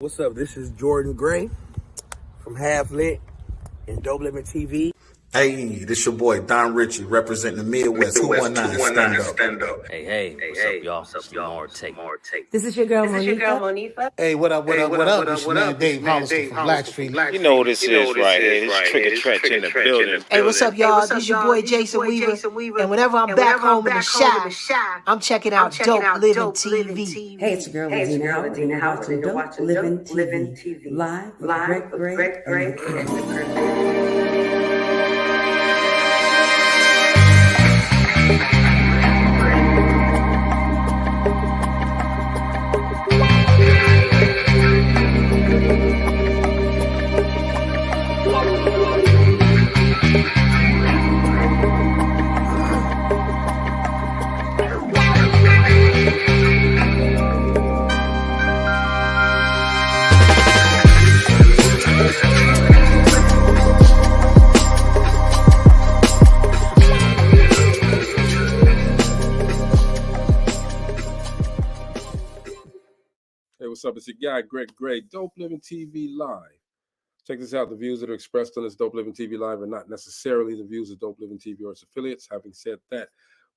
What's up? This is Jordan Gray from Half Lit and Dope Living TV. Hey, this your boy Don Ritchie representing the Midwest 219 Stand Up. Hey, what's up, y'all? It's Lamar Tate. This is your girl, Monifa. Hey, what up? It's your man Dave Hollister from Blackstreet. You know what this is right here. This Trigger Trench in the building. Hey, what's up, y'all? This is your boy Jason Weaver. And whenever I'm back home in the Shy, I'm checking out Dope Living TV. Hey, it's your girl Adina Howard, and you're watching Dope Living TV live with Greg Gray and the What's up? It's your guy, Greg Gray, Dope Living TV Live. Check this out. The views that are expressed on this Dope Living TV Live are not necessarily the views of Dope Living TV or its affiliates. Having said that,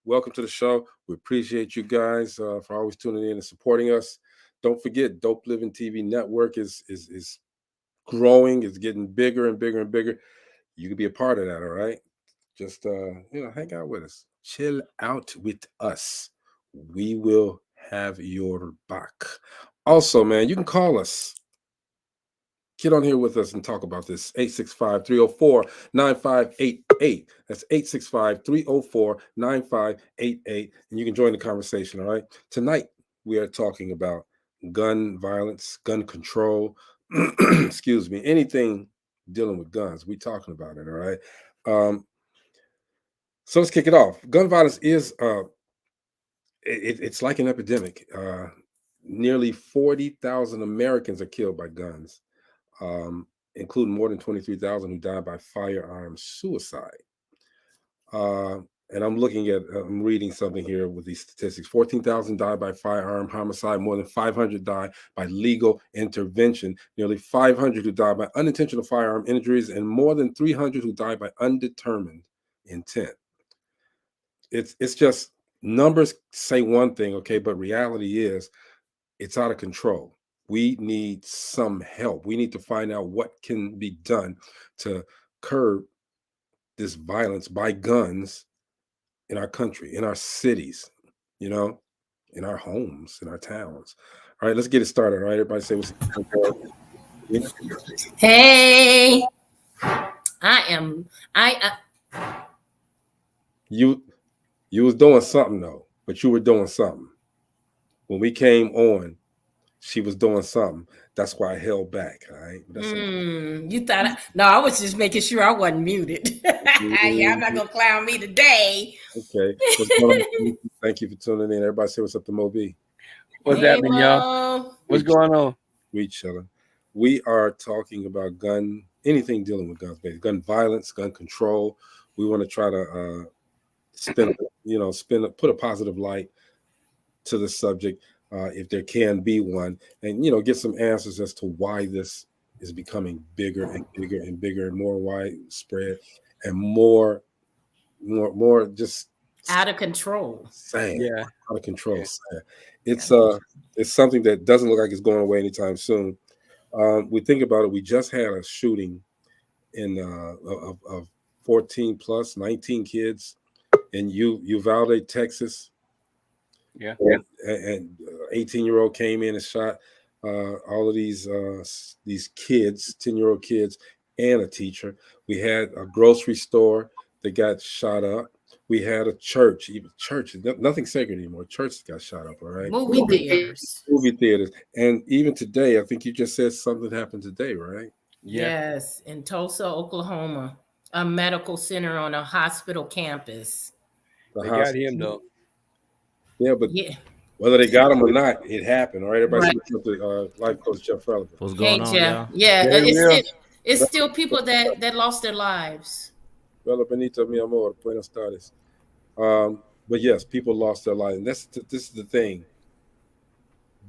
welcome to the show. We appreciate you guys for always tuning in and supporting us. Don't forget, Dope Living TV Network is growing. It's getting bigger and bigger and bigger. You can be a part of that, all right? Just, hang out with us. Chill out with us. We will have your back. Also, man, you can call us. Get on here with us and talk about this. 865-304-9588. That's 865-304-9588. And you can join the conversation, all right? Tonight, we are talking about gun violence, gun control, excuse me, anything dealing with guns. We're talking about it, all right? So let's kick it off. Gun violence is, it's like an epidemic. Nearly 40,000 Americans are killed by guns, including more than 23,000 who died by firearm suicide. And I'm reading something here with these statistics. 14,000 died by firearm homicide, more than 500 died by legal intervention, nearly 500 who died by unintentional firearm injuries, and more than 300 who died by undetermined intent. It's just numbers say one thing, okay, but reality is it's out of control. We need some help. We need to find out what can be done to curb this violence by guns in our country, in our cities, in our homes, in our towns. All right, let's get it started. All right, everybody say what's up. Hey, You was doing something though, but you were doing something. When we came on, she was doing something. That's why I held back. All right. You thought I was just making sure I wasn't muted. Yeah, I'm not gonna clown me today. Okay. Thank you for tuning in. Everybody say what's up to Moby. What's happening, y'all? What's going on? We chilling. We are talking about anything dealing with guns, basically. Gun violence, gun control. We want to try to put a positive light to the subject, if there can be one, and get some answers as to why this is becoming bigger and bigger and bigger and more widespread and more just out of control. Out of control. It's something that doesn't look like it's going away anytime soon. We think about it. We just had a shooting of 14 plus 19 kids in Uvalde, Texas. Yeah. And 18-year-old came in and shot all of these kids, 10-year-old kids, and a teacher. We had a grocery store that got shot up. We had a church, nothing sacred anymore. Church got shot up, all right? Movie theaters. And even today, I think you just said something happened today, right? Yeah. Yes, in Tulsa, Oklahoma, a medical center on a hospital campus. They got him though. Yeah, but whether they got him or not, it happened. All right, everybody. Right. Life Coach Jeff Feller. What's going on, Jeff? y'all? Yeah, it's still people that lost their lives. Bella Benita, mi amor, buenas tardes. But yes, people lost their lives. And this is the thing.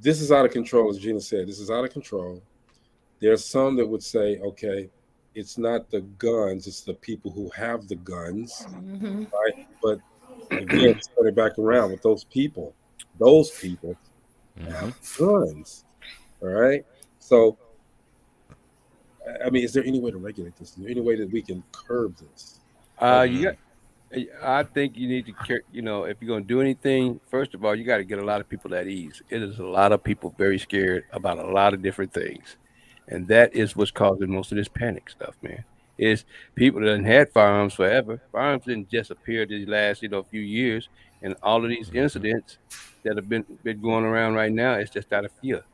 this is out of control, as Gina said. This is out of control. There's some that would say, okay, it's not the guns, it's the people who have the guns, right? But again, turn it back around with those people have guns, all right? So, I mean, is there any way to regulate this? Is there any way that we can curb this? I think you need to, if you're going to do anything, first of all, you got to get a lot of people at ease. It is a lot of people very scared about a lot of different things. And that is what's causing most of this panic stuff, man. Is people that had firearms forever. Firearms didn't just appear these last, few years. And all of these incidents that have been going around right now, it's just out of fear.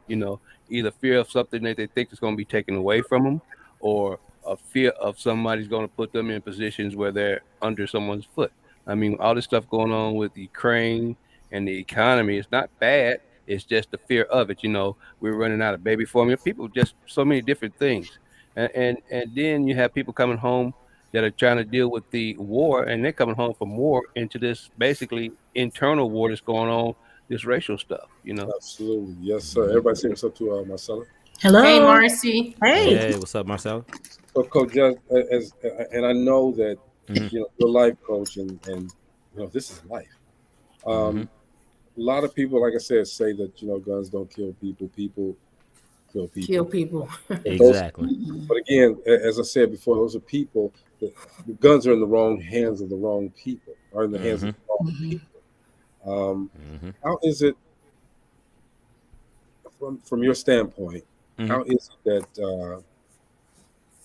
Either fear of something that they think is going to be taken away from them, or a fear of somebody's going to put them in positions where they're under someone's foot. I mean, all this stuff going on with Ukraine and the economy, it's not bad. It's just the fear of it. We're running out of baby formula. People just so many different things. And then you have people coming home that are trying to deal with the war, and they're coming home from war into this basically internal war that's going on, this racial stuff, Absolutely. Yes, sir. Everybody say what's up to Marcella. Hello. Hey, Marcy. Hey, what's up, Marcella? So, Coach, and I know that you're a life coach, and this is life. A lot of people, like I said, say that guns don't kill people. People kill people. Kill people. Exactly. But again, as I said before, those are people. The guns are in the wrong hands of the wrong people, or in the hands of the wrong people. How is it, from your standpoint? How is it that,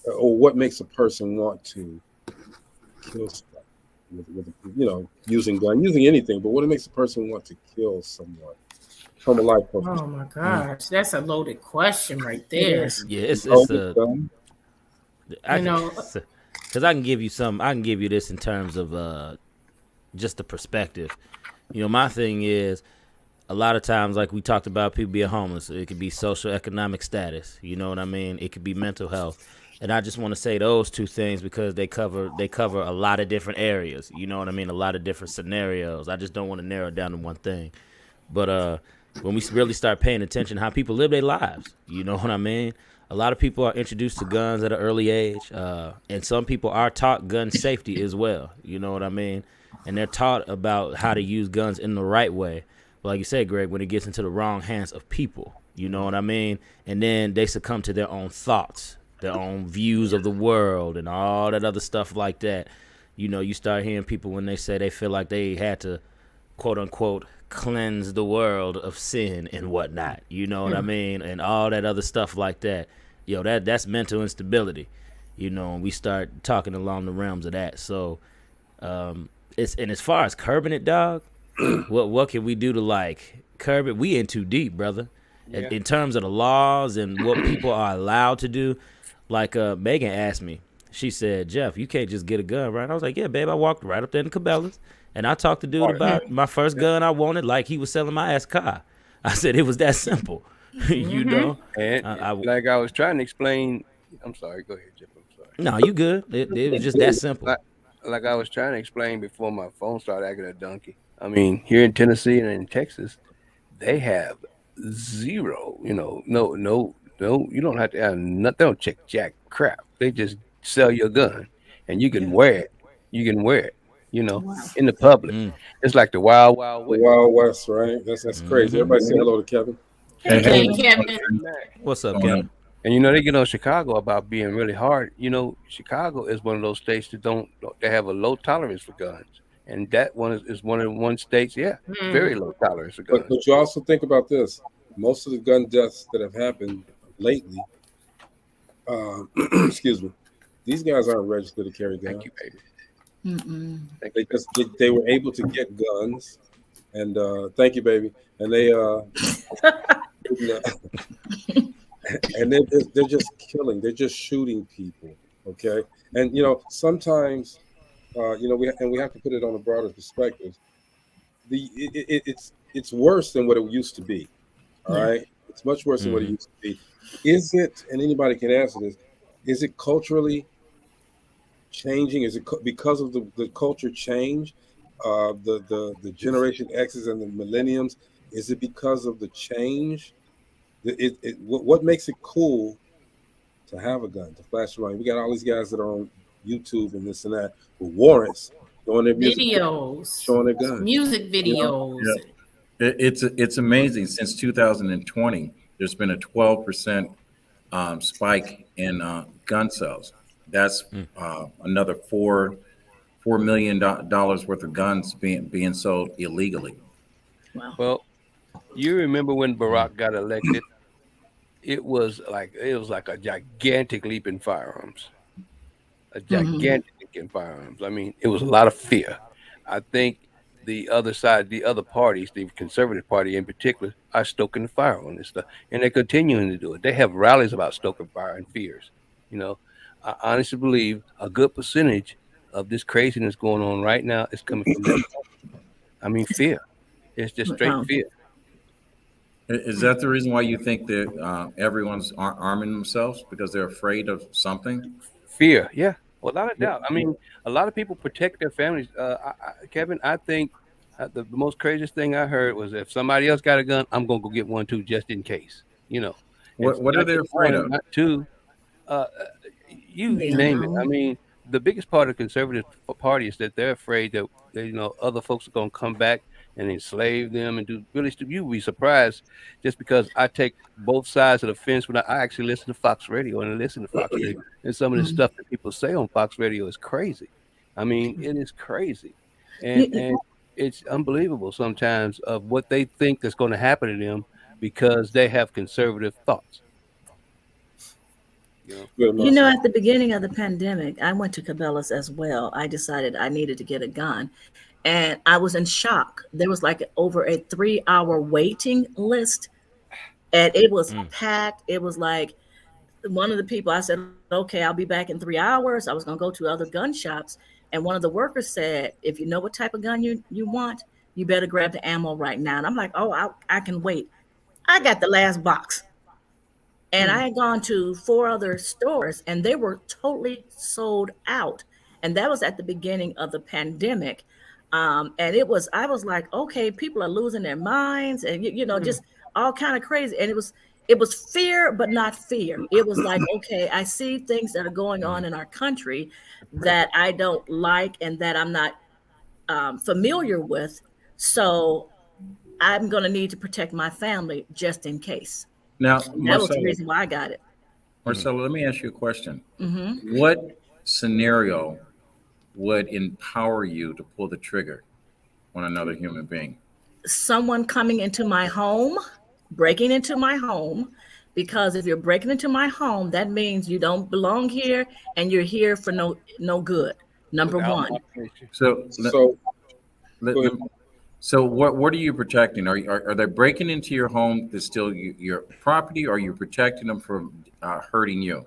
or what makes a person want to kill somebody with using gun, using anything? But what makes a person want to kill someone from a life coach? Oh my gosh, that's a loaded question right there. Yeah, it's because I can give you this in terms of just the perspective. My thing is, a lot of times, like we talked about, people being homeless. It could be social economic status. You know what I mean? It could be mental health. And I just want to say those two things because they cover a lot of different areas. You know what I mean? A lot of different scenarios. I just don't want to narrow it down to one thing. But when we really start paying attention to how people live their lives, you know what I mean? A lot of people are introduced to guns at an early age, and some people are taught gun safety as well. You know what I mean? And they're taught about how to use guns in the right way. But like you said, Greg, when it gets into the wrong hands of people, you know what I mean? And then they succumb to their own thoughts, their own views of the world, and all that other stuff like that. You start hearing people when they say they feel like they had to, quote unquote, cleanse the world of sin and whatnot. You know what I mean? And all that other stuff like that. That's mental instability. And we start talking along the realms of that. So, and as far as curbing it, dog, what can we do to curb it? We in too deep, brother. Yeah. In terms of the laws and what people are allowed to do. Like Megan asked me, she said, Jeff, you can't just get a gun, right? I was like, yeah, babe, I walked right up there in Cabela's and I talked to dude about my first gun I wanted like he was selling my ass car. I said it was that simple, And I was trying to explain. I'm sorry, go ahead, Jeff. I'm sorry. No, you good. It was just that simple. Like I was trying to explain before my phone started acting a donkey. I mean, here in Tennessee and in Texas, they have zero, no, you don't have to have nothing. They don't check jack crap. They just sell your gun and you can wear it. You can wear it, in the public. It's like the Wild Wild West. Wild West, right? That's crazy. Everybody say hello to Kevin. Hey, Kevin. What's up, Kevin? And they get on Chicago about being really hard. Chicago is one of those states that they have a low tolerance for guns. And that one is one of the one states, very low tolerance for guns. But you also think about this. Most of the gun deaths that have happened lately, excuse me, these guys aren't registered to carry guns. Thank you, baby. Because they were able to get guns. And thank you, baby. And they and they're just killing. They're just shooting people. Okay. And sometimes we have to put it on a broader perspective. It's worse than what it used to be. All right, it's much worse than what it used to be. Is it? And anybody can answer this. Is it culturally changing? Is it because of the culture change? The Generation X's and the millenniums. Is it because of the change What makes it cool to have a gun, to flash around? We got all these guys that are on YouTube and this and that with warrants doing their music Videos, showing their guns. music videos. It's amazing. Since 2020, there's been a 12% spike in gun sales. That's another $4 million worth of guns being sold illegally. Wow. Well, you remember when Barack got elected? It was like a gigantic leap in firearms. A gigantic leap in firearms. I mean, it was a lot of fear. I think the other side, the other parties, the conservative party in particular, are stoking the fire on this stuff, and they're continuing to do it. They have rallies about stoking fire and fears. I honestly believe a good percentage of this craziness going on right now is coming from that. I mean, fear. It's just straight fear. Is that the reason why you think that everyone's arming themselves, because they're afraid of something? Fear, yeah, without a doubt. I mean, a lot of people protect their families. Kevin, I think the most craziest thing I heard was, if somebody else got a gun, I'm gonna go get one too, just in case. What are they afraid of? Not two. You name it. I mean, the biggest part of the conservative party is that they're afraid that other folks are gonna come back and enslave them and do really stupid. You would be surprised, just because I take both sides of the fence when I actually listen to Fox Radio, and I listen to Fox Radio, and some of the stuff that people say on Fox Radio is crazy. I mean, it is crazy, and it's unbelievable sometimes of what they think is going to happen to them because they have conservative thoughts. At the beginning of the pandemic, I went to Cabela's as well. I decided I needed to get a gun. And I was in shock. There was like over a 3-hour waiting list, and it was packed. It was like, one of the people, I said, okay, I'll be back in 3 hours. I was going to go to other gun shops. And one of the workers said, if you know what type of gun you want, you better grab the ammo right now. And I'm like, oh, I can wait. I got the last box. And I had gone to 4 other stores, and they were totally sold out. And that was at the beginning of the pandemic. And I was like, okay, people are losing their minds, and just all kind of crazy. And it was fear, but not fear. It was like, okay, I see things that are going on in our country that I don't like and that I'm not familiar with. So I'm going to need to protect my family just in case. Now, that was the reason why I got it. Marcella, let me ask you a question. What scenario would empower you to pull the trigger on another human being? Someone coming into my home, breaking into my home, because if you're breaking into my home, that means you don't belong here and you're here for no good. Number one. So what are you protecting? Are they breaking into your home to steal your property, or are you protecting them from hurting you?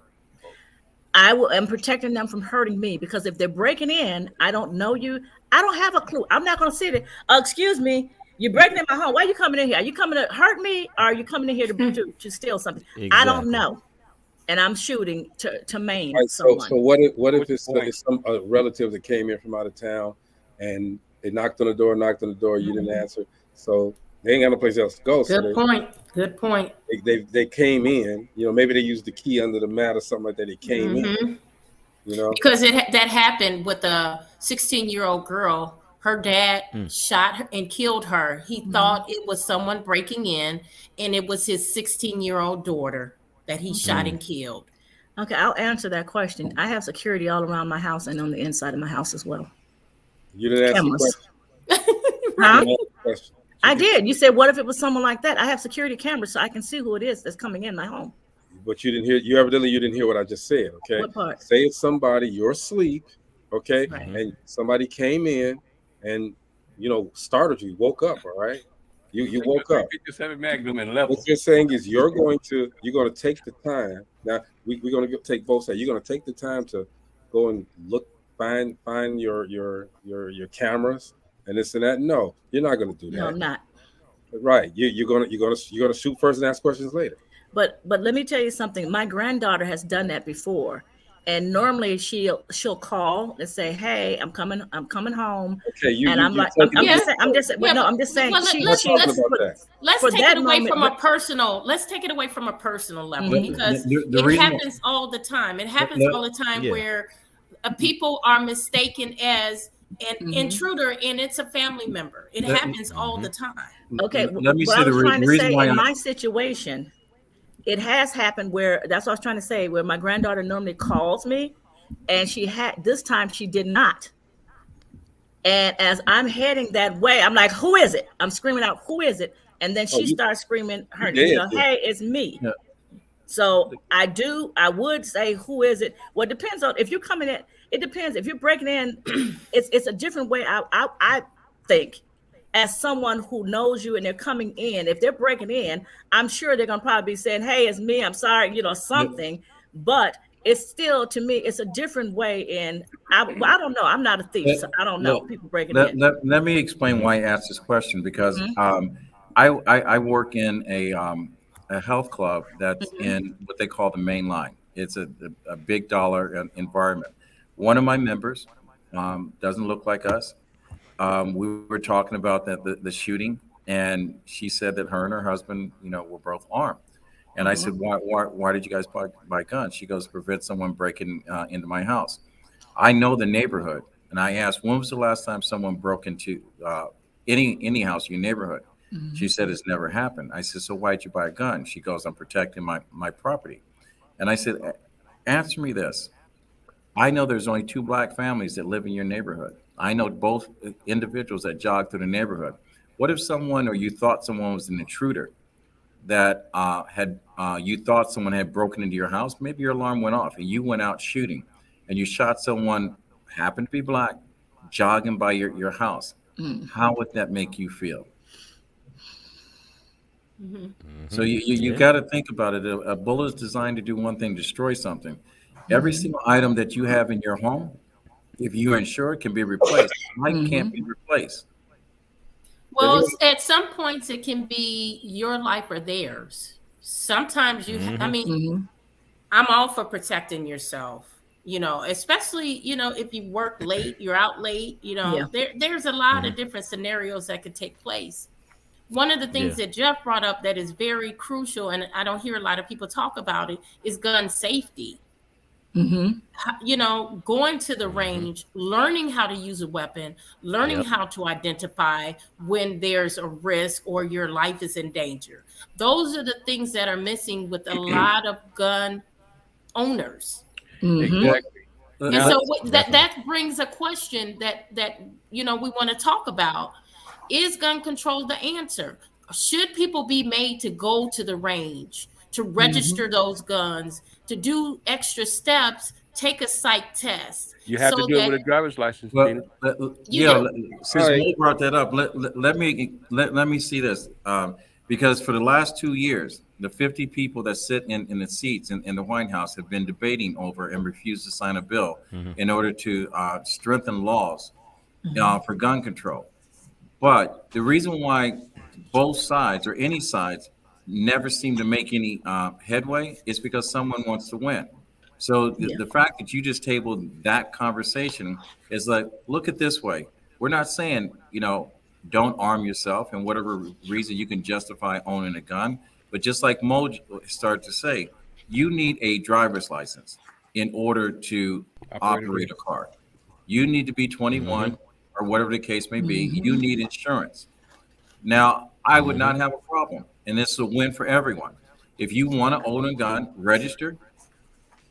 I am protecting them from hurting me, because if they're breaking in, I don't know you. I don't have a clue. I'm not going to sit there. Excuse me, you're breaking in my home. Why are you coming in here? Are you coming to hurt me, or are you coming in here to steal something? Exactly. I don't know. And I'm shooting to maim someone. So what if it's a relative that came in from out of town, and they knocked on the door, you didn't answer. So they ain't got no place else to go. Good point. They came in, maybe they used the key under the mat or something like that. They came in, Because that happened with a 16-year-old girl. Her dad shot her and killed her. He thought it was someone breaking in, and it was his 16-year-old daughter that he shot and killed. Okay, I'll answer that question. I have security all around my house and on the inside of my house as well. You didn't ask the question. Huh? I did. You said, what if it was someone like that? I have security cameras so I can see who it is that's coming in my home. But you didn't hear. You didn't hear what I just said. Okay. What part? Say it's somebody, you're asleep. Okay. Right. And somebody came in and startled you. Woke up. All right. You woke up. What you're saying is you're going to take the time. Now we're going to take both sides. You're going to take the time to go and look. Find your cameras and this and that. No, you're not going to do that. No, I'm not. Right. You're gonna shoot first and ask questions later. But let me tell you something. My granddaughter has done that before, And normally she'll call and say, "Hey, I'm coming home." Okay, And I'm like, I'm just saying, but no, I'm just saying, Well, let's take for it that away moment, from a personal. Let's take it away from a personal level because The it reason- happens all the time. It happens all the time where people are mistaken as an intruder, and it's a family member. It happens all the time. Okay, Let me what say I was trying to reason say why in my situation, it has happened where that's what I was trying to say, where my granddaughter normally calls me, and this time she did not. And as I'm heading that way, I'm like, "Who is it?" I'm screaming out, "Who is it?" And then she starts screaming her, "Hey, it's me." Yeah. So I would say, "Who is it?" Well, it depends on if you're coming in. It depends if you're breaking in. It's a different way. I think, as someone who knows you and they're coming in, if they're breaking in, I'm sure they're gonna probably be saying, "Hey, it's me. I'm sorry," something. But it's still, to me, it's a different way. And I don't know. I'm not a thief, so I don't know people breaking in. Let me explain why I asked this question because I work in a health club that's in what they call the main line. It's a big dollar environment. One of my members doesn't look like us. We were talking about the shooting, and she said that her and her husband, were both armed. And I said, why did you guys buy guns? She goes, prevent someone breaking into my house. I know the neighborhood, and I asked, when was the last time someone broke into any house in your neighborhood? She said it's never happened. I said, so why'd you buy a gun? She goes, I'm protecting my property. And I said, answer me this. I know there's only 2 black families that live in your neighborhood. I know both individuals that jog through the neighborhood. What if someone, or you thought someone was an intruder that you thought someone had broken into your house? Maybe your alarm went off and you went out shooting and you shot someone, happened to be black, jogging by your house. How would that make you feel? So you got to think about it. A bullet is designed to do one thing, destroy something. Every single item that you have in your home, if you're insured, can be replaced. Mine can't be replaced. Well, at some points it can be your life or theirs. Sometimes I'm all for protecting yourself, especially, if you work late, you're out late, there's a lot of different scenarios that could take place. One of the things that Jeff brought up that is very crucial, and I don't hear a lot of people talk about it, is gun safety. Going to the range, learning how to use a weapon, learning how to identify when there's a risk or your life is in danger. Those are the things that are missing with a lot of gun owners. Exactly. And so that brings a question that we want to talk about. Is gun control the answer? Should people be made to go to the range, to register those guns, to do extra steps, take a psych test? You have to do it with a driver's license. Since Mo brought that up, let me see this. Because for the last 2 years, the 50 people that sit in the seats in the White House have been debating over and refused to sign a bill in order to strengthen laws for gun control. But the reason why both sides or any sides never seem to make any headway is because someone wants to win. So the fact that you just tabled that conversation is like, look at this way. We're not saying, don't arm yourself and whatever reason you can justify owning a gun. But just like Mo started to say, you need a driver's license in order to operate a car. You need to be 21 or whatever the case may be. You need insurance. Now, I would not have a problem, and this is a win for everyone. If you want to own a gun, register,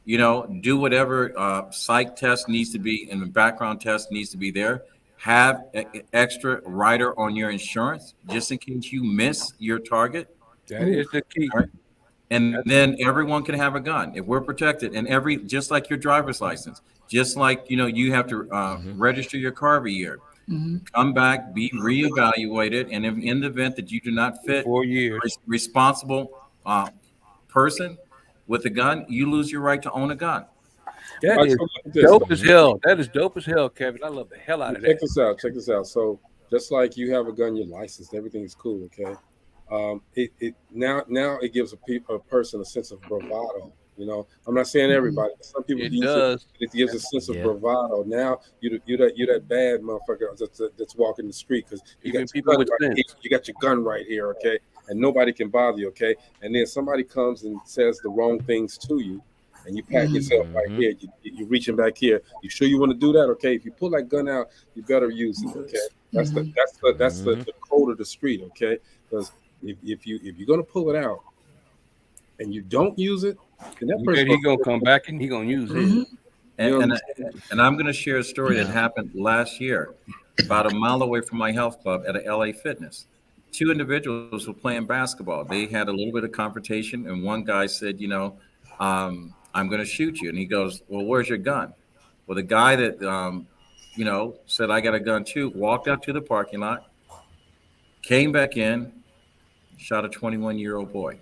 do whatever psych test needs to be and the background test needs to be there. Have an extra rider on your insurance just in case you miss your target. That is the key. Right? And then everyone can have a gun if we're protected. And just like your driver's license, just like you have to register your car every year. Come back, be reevaluated, and in the event that you do not fit 4 years responsible person with a gun, you lose your right to own a gun. That is dope as hell. That is dope as hell, Kevin. I love the hell out of that. Check this out. So just like you have a gun, you're licensed, everything is cool, okay? Now it gives a person a sense of bravado You know, I'm not saying everybody. But some people It use does. it. It gives a sense of Yeah. bravado. Now you're that bad motherfucker that's walking the street because you Even got your people gun with right here. sense. You got your gun right here, okay? And nobody can bother you, okay? And then somebody comes and says the wrong things to you, and you pat yourself right here. You're reaching back here. You sure you want to do that? Okay. If you pull that gun out, you better use it. Okay. That's the code of the street. Okay. Because if you're gonna pull it out and you don't use it, then that person He gonna come back and he gonna use it. And I'm going to share a story that happened last year, about a mile away from my health club at a LA Fitness. Two individuals were playing basketball. They had a little bit of confrontation, and one guy said, I'm going to shoot you. And he goes, well, where's your gun? Well, the guy that, said, I got a gun too, walked out to the parking lot, came back in, shot a 21-year-old boy.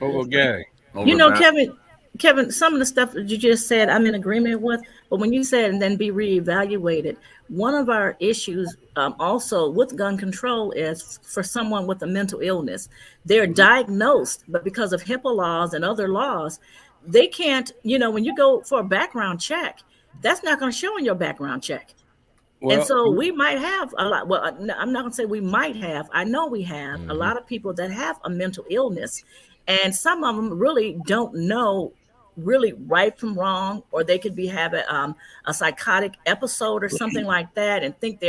Over gang. Kevin, some of the stuff that you just said, I'm in agreement with. But when you said and then be reevaluated, one of our issues also with gun control is for someone with a mental illness. They're diagnosed, but because of HIPAA laws and other laws, they can't, when you go for a background check, that's not going to show in your background check. Well, and so we might have a lot. Well, I'm not going to say we might have. I know we have a lot of people that have a mental illness, and some of them really don't know really right from wrong, or they could be having a psychotic episode or something like that, and think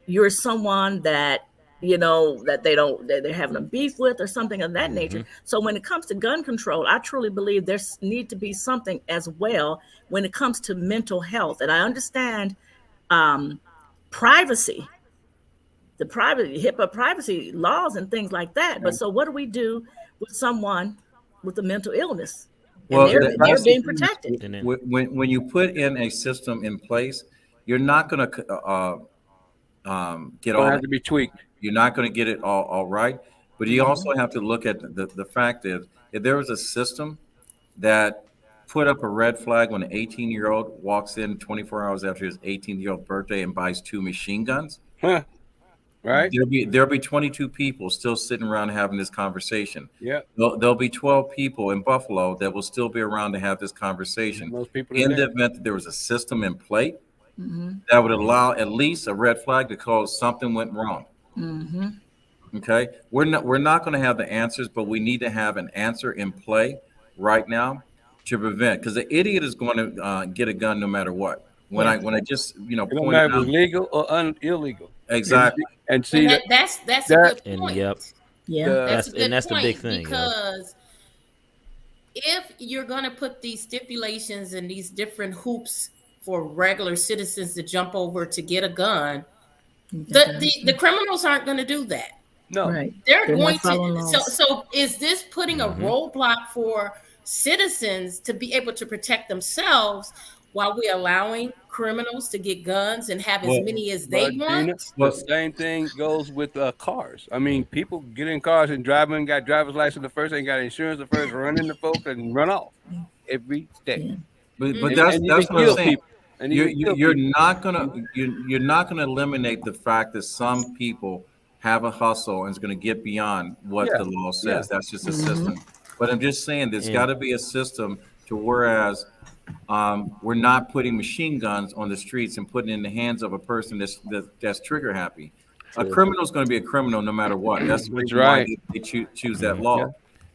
you're someone that that they're having a beef with or something of that nature. So when it comes to gun control, I truly believe there need to be something as well when it comes to mental health. And I understand privacy, the HIPAA privacy laws and things like that. But so what do we do with someone with a mental illness? Well, they're being protected. When you put in a system in place, you're not going to get all have to be tweaked. You're not going to get it all right. But you also have to look at the fact that if there was a system that put up a red flag when an 18-year-old walks in 24 hours after his 18-year-old birthday and buys 2 machine guns, right? There'll be 22 people still sitting around having this conversation. Yeah. There'll be 12 people in Buffalo that will still be around to have this conversation. Most people in the event that there was a system in play that would allow at least a red flag to cause something went wrong. Okay, we're not going to have the answers, but we need to have an answer in play right now to prevent, because the idiot is going to get a gun no matter what. When I just point out, it was legal or illegal. Exactly. And see that's a good point. That's the big thing, because if you're going to put these stipulations and these different hoops for regular citizens to jump over to get a gun, the criminals aren't going to do that. No, right. They're going to. So is this putting a roadblock for citizens to be able to protect themselves while we're allowing criminals to get guns and have as many as they want? The same thing goes with cars. I mean, people get in cars and drive in, got driver's license the first, ain't got insurance the first, run into folks and run off every day. But that's what I'm saying. And you're not gonna eliminate the fact that some people have a hustle and is going to get beyond what the law says. That's just a system. But I'm just saying there's got to be a system to whereas we're not putting machine guns on the streets and putting it in the hands of a person that's trigger happy. A criminal is going to be a criminal no matter what. That's why they choose that law.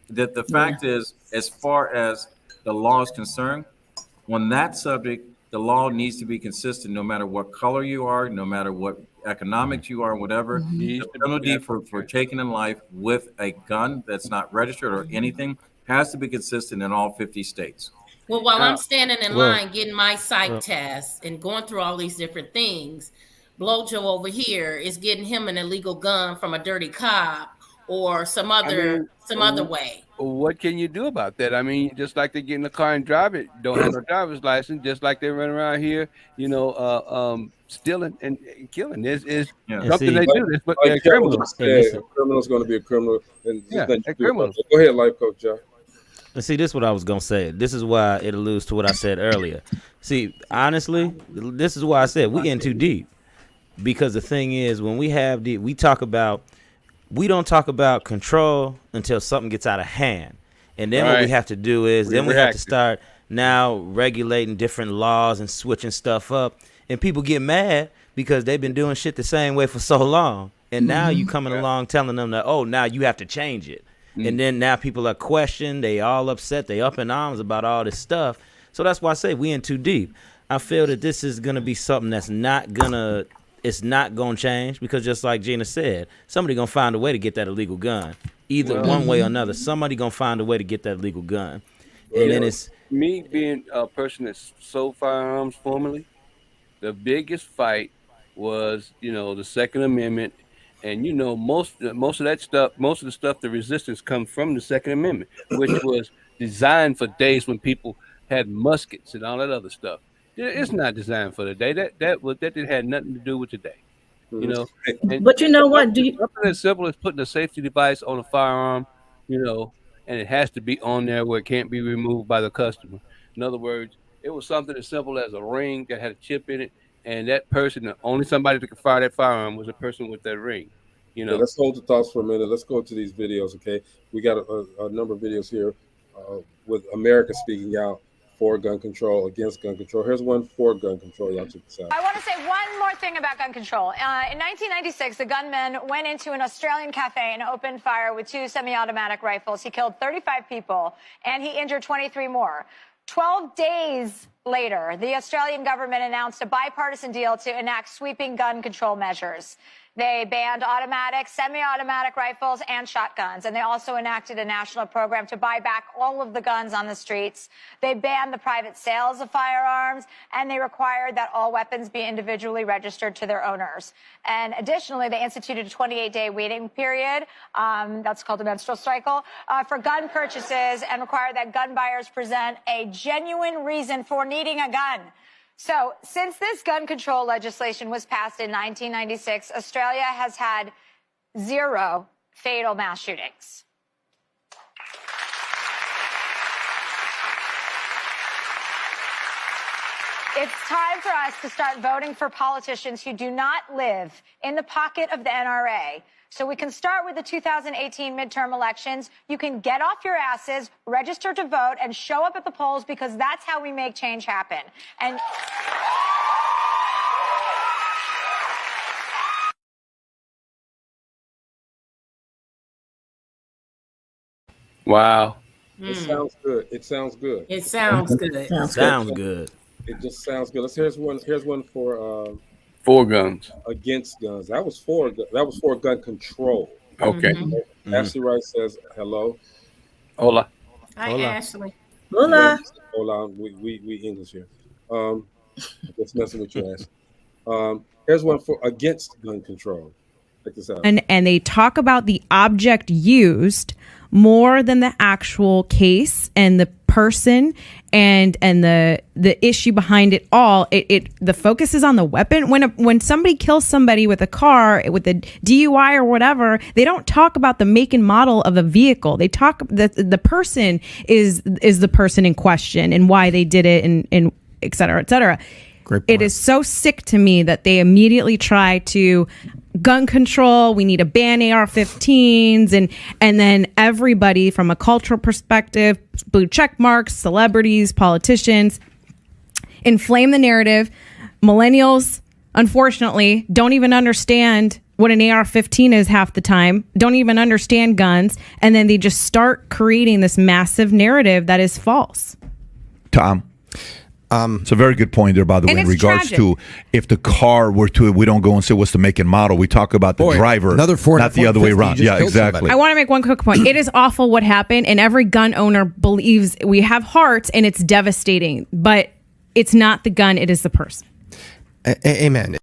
That the fact is, as far as the law is concerned, on that subject, the law needs to be consistent no matter what color you are, no matter what economics you are, whatever. The penalty for taking in life with a gun that's not registered or anything has to be consistent in all 50 states. Well, while I'm standing in line getting my psych test and going through all these different things, Blojo over here is getting him an illegal gun from a dirty cop or some other way. What can you do about that? I mean, just like they get in the car and drive it, don't have a driver's license, just like they run around here, stealing and killing. It's something they do. But they're criminals. A criminal's going to be a criminal. And criminals. Go ahead, life coach, John. And see, this is what I was going to say. This is why it alludes to what I said earlier. See, honestly, this is why I said we getting too deep. Because the thing is, when we don't talk about control until something gets out of hand. And then what we have to do is then we have to reactive. start now regulating different laws and switching stuff up. And people get mad because they've been doing shit the same way for so long. And now you coming along telling them that, oh, now you have to change it. And then now people are questioned. They all upset. They up in arms about all this stuff. So that's why I say we in too deep. I feel that this is going to be something that's it's not going to change, because just like Gina said, somebody going to find a way to get that illegal gun. Either one way or another, somebody going to find a way to get that illegal gun. And then it's me being a person that sold firearms formerly. The biggest fight was, the Second Amendment, and most of that stuff, most of the stuff, the resistance comes from the Second Amendment, which was designed for days when people had muskets and all that other stuff. It's not designed for the day. That had nothing to do with today. And But you know what? something as simple as putting a safety device on a firearm, and it has to be on there where it can't be removed by the customer. In other words, it was something as simple as a ring that had a chip in it, and that person, the only somebody that could fire that firearm was a person with that ring. Yeah, let's hold the thoughts for a minute. Let's go to these videos, okay? We got a number of videos here with America speaking out for gun control, against gun control. Here's one for gun control. Y'all check this out. I want to say one more thing about gun control. In 1996, the gunman went into an Australian cafe and opened fire with 2 semi-automatic rifles. He killed 35 people, and he injured 23 more. 12 days later, the Australian government announced a bipartisan deal to enact sweeping gun control measures. They banned automatic, semi-automatic rifles and shotguns, and they also enacted a national program to buy back all of the guns on the streets. They banned the private sales of firearms, and they required that all weapons be individually registered to their owners. And additionally, they instituted a 28-day waiting period, that's called a menstrual cycle, for gun purchases, and required that gun buyers present a genuine reason for needing a gun. So since this gun control legislation was passed in 1996, Australia has had 0 fatal mass shootings. It's time for us to start voting for politicians who do not live in the pocket of the NRA. So we can start with the 2018 midterm elections. You can get off your asses, register to vote, and show up at the polls, because that's how we make change happen. And wow. It sounds good. It sounds good. It sounds good. sounds good. It just sounds good. Here's one for guns. Against guns. That was for gun control. Okay. Ashley Rice says hello. Hola. Hi, Ashley. Hola. Hola. We English here. Just messing with you, Ashley. Here's one for against gun control. Check this out. And they talk about the object used more than the actual case and the person and the issue behind it all. The focus is on the weapon. When somebody kills somebody with a car, with a DUI or whatever, they don't talk about the make and model of a vehicle. They talk the person is the person in question and why they did it, and et cetera, et cetera. It is so sick to me that they immediately try to gun control. We need to ban AR-15s, and then everybody from a cultural perspective, blue check marks, celebrities, politicians, inflame the narrative. Millennials, unfortunately, don't even understand what an AR-15 is half the time, don't even understand guns, and then they just start creating this massive narrative that is false. Tom. It's a very good point there, by the way, in regards to if the car were to, we don't go and say what's the make and model. We talk about the driver, not the other way around. Yeah, exactly. I want to make one quick point. It is awful what happened, and every gun owner believes we have hearts, and it's devastating. But it's not the gun; it is the person. Amen.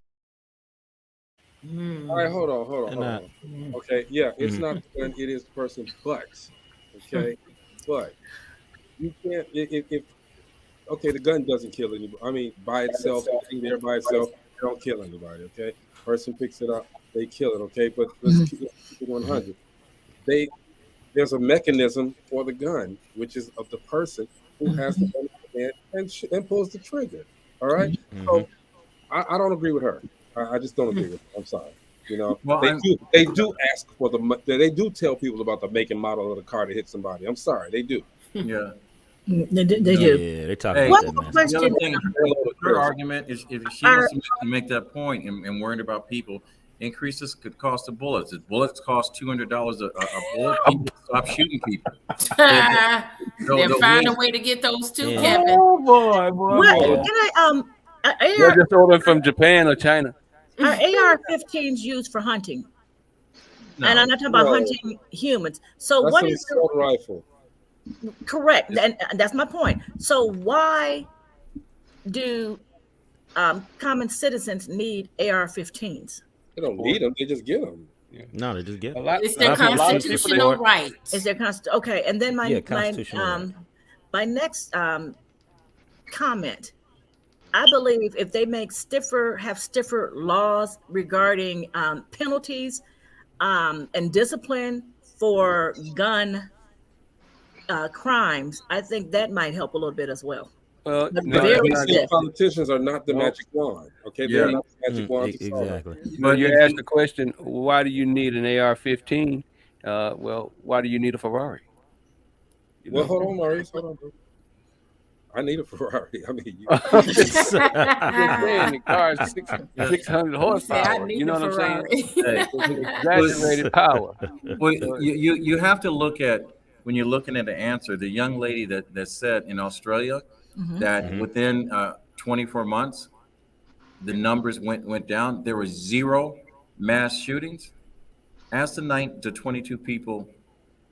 All right, hold on. Okay, yeah, it's not the gun; it is the person. But okay, but you can't if okay, the gun doesn't kill anybody. I mean, by itself, sitting there by itself, it don't kill anybody. Okay, person picks it up, they kill it. Okay, but let's keep it 100. There's a mechanism for the gun, which is of the person who has the gun and pulls the trigger. All right, so I don't agree with her. I just don't agree with her. I'm sorry. You know, Well, they do ask for they do tell people about the make and model of the car to hit somebody. I'm sorry, they do. Yeah. They do. Yeah, they talk Hey, about One that, more man. the other question. thing, her argument is if she wants to make that point and worried about people, increases could cost of bullets. If bullets cost $200 a bullet, people stop shooting people. They'll find a way to get those too, Kevin. Oh boy, boy, What boy. can I They're just ordering from Japan or China. are AR-15s used for hunting? No. And I'm not talking about No. hunting humans. So That's what an is assault rifle. correct? And that's my point. So why do common citizens need AR-15s? They don't need them; they just get them. No, they just get It's their constitutional right. Is their okay? And then my constitutional my next comment. I believe if they make have stiffer laws regarding penalties and discipline for gun crimes, I think that might help a little bit as well. Well, politicians are not the magic wand. Okay, they're not the magic wand. Exactly. But you asked the question, why do you need an AR-15? Well, why do you need a Ferrari? Well, hold on, Maurice. Hold on, bro. I need a Ferrari. I mean, I'm just saying, the car is 600 horsepower. You know what I'm saying? Exaggerated power. Well, you have to look at, when you're looking at the answer, the young lady that said in Australia that within 24 months, the numbers went down. There were 0 mass shootings. Ask the 22 people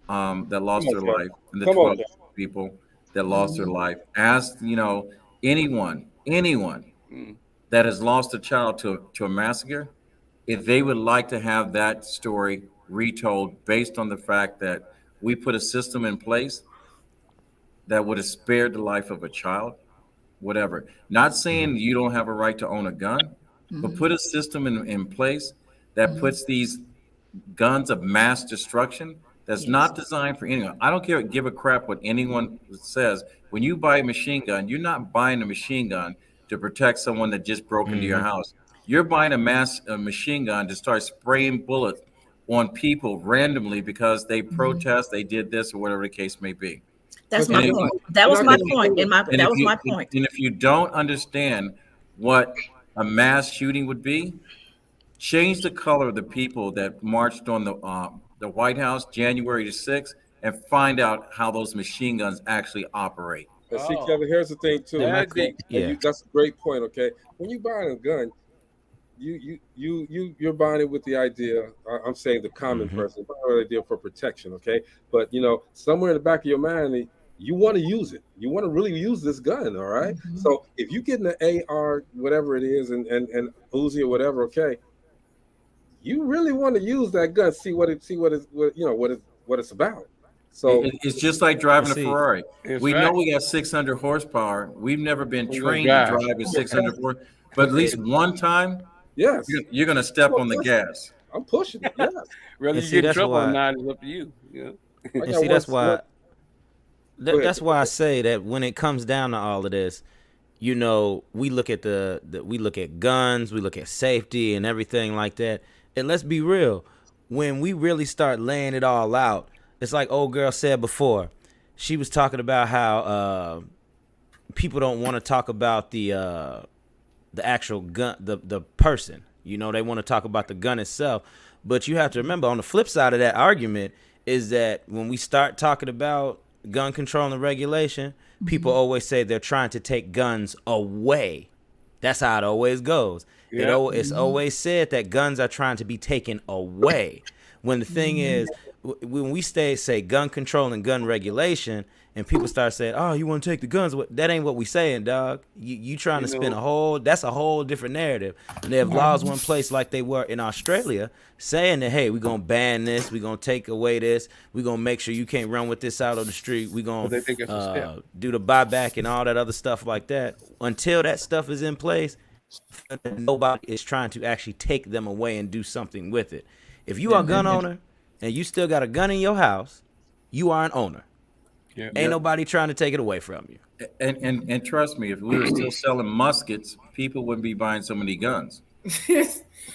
that lost their life and the 12 people that lost their life. Ask, anyone that has lost a child to a massacre, if they would like to have that story retold based on the fact that we put a system in place that would have spared the life of a child, whatever. Not saying you don't have a right to own a gun, but put a system in place that puts these guns of mass destruction that's not designed for anyone. I don't care, give a crap what anyone says. When you buy a machine gun, you're not buying a machine gun to protect someone that just broke into your house. You're buying a machine gun to start spraying bullets on people randomly because they protest, they did this, or whatever the case may be. That's my point. That was my point. That was my point. And if you don't understand what a mass shooting would be, change the color of the people that marched on the White House January the 6th and find out how those machine guns actually operate. And see, Kevin, here's the thing too. That's a great point. Okay, when you buy a gun, you're buying it with the idea. I'm saying the common person buying the idea for protection. Okay, but somewhere in the back of your mind, you want to use it. You want to really use this gun. All right. So if you get an AR, whatever it is, and Uzi or whatever, okay, you really want to use that gun. See what it's about. So it's just like driving a Ferrari. We know we got 600 horsepower. We've never been trained to drive at 600 horsepower, but at least one time, yes, you're going to step on the gas. I'm pushing it. Yes. Whether you get trouble or not is up to you. And see, that's why. That's why I say that when it comes down to all of this, we look at we look at guns, we look at safety and everything like that. And let's be real, when we really start laying it all out, it's like old girl said before. She was talking about how people don't want to talk about the actual gun, the person. They want to talk about the gun itself. But you have to remember, on the flip side of that argument is that when we start talking about gun control and regulation, people always say they're trying to take guns away. That's how it always goes. Yeah. It's always said that guns are trying to be taken away. When the thing is, when we say gun control and gun regulation, and people start saying, "Oh, you want to take the guns away?" That ain't what we saying, dog. You trying to spin that's a whole different narrative. And they have laws in place like they were in Australia, saying that, hey, we're gonna ban this, we're gonna take away this, we're gonna make sure you can't run with this out on the street, we're gonna do the buyback and all that other stuff like that. Until that stuff is in place, nobody is trying to actually take them away and do something with it. If you are a gun owner and you still got a gun in your house, you are an owner. Yeah. Ain't nobody trying to take it away from you. And trust me, if we were still selling muskets, people wouldn't be buying so many guns.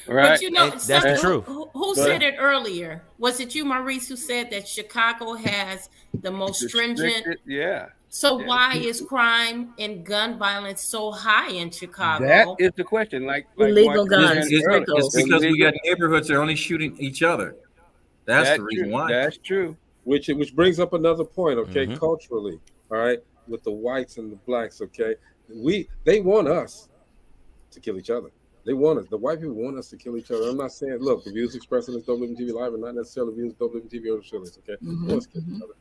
Right. But you know, That's the truth. Who said it earlier? Was it you, Maurice, who said that Chicago has the most stringent? Yeah. So why is crime and gun violence so high in Chicago? That is the question. Like illegal guns. It's because we got neighborhoods that are only shooting each other. That's the reason why. That's true. Which brings up another point, okay, culturally, all right, with the whites and the blacks, okay. They want us to kill each other. They want us. The white people want us to kill each other. I'm not saying, look, the views expressed in this Dope Living TV Live are not necessarily views of Dope Living TV or Shillings, okay? They want us to kill each other.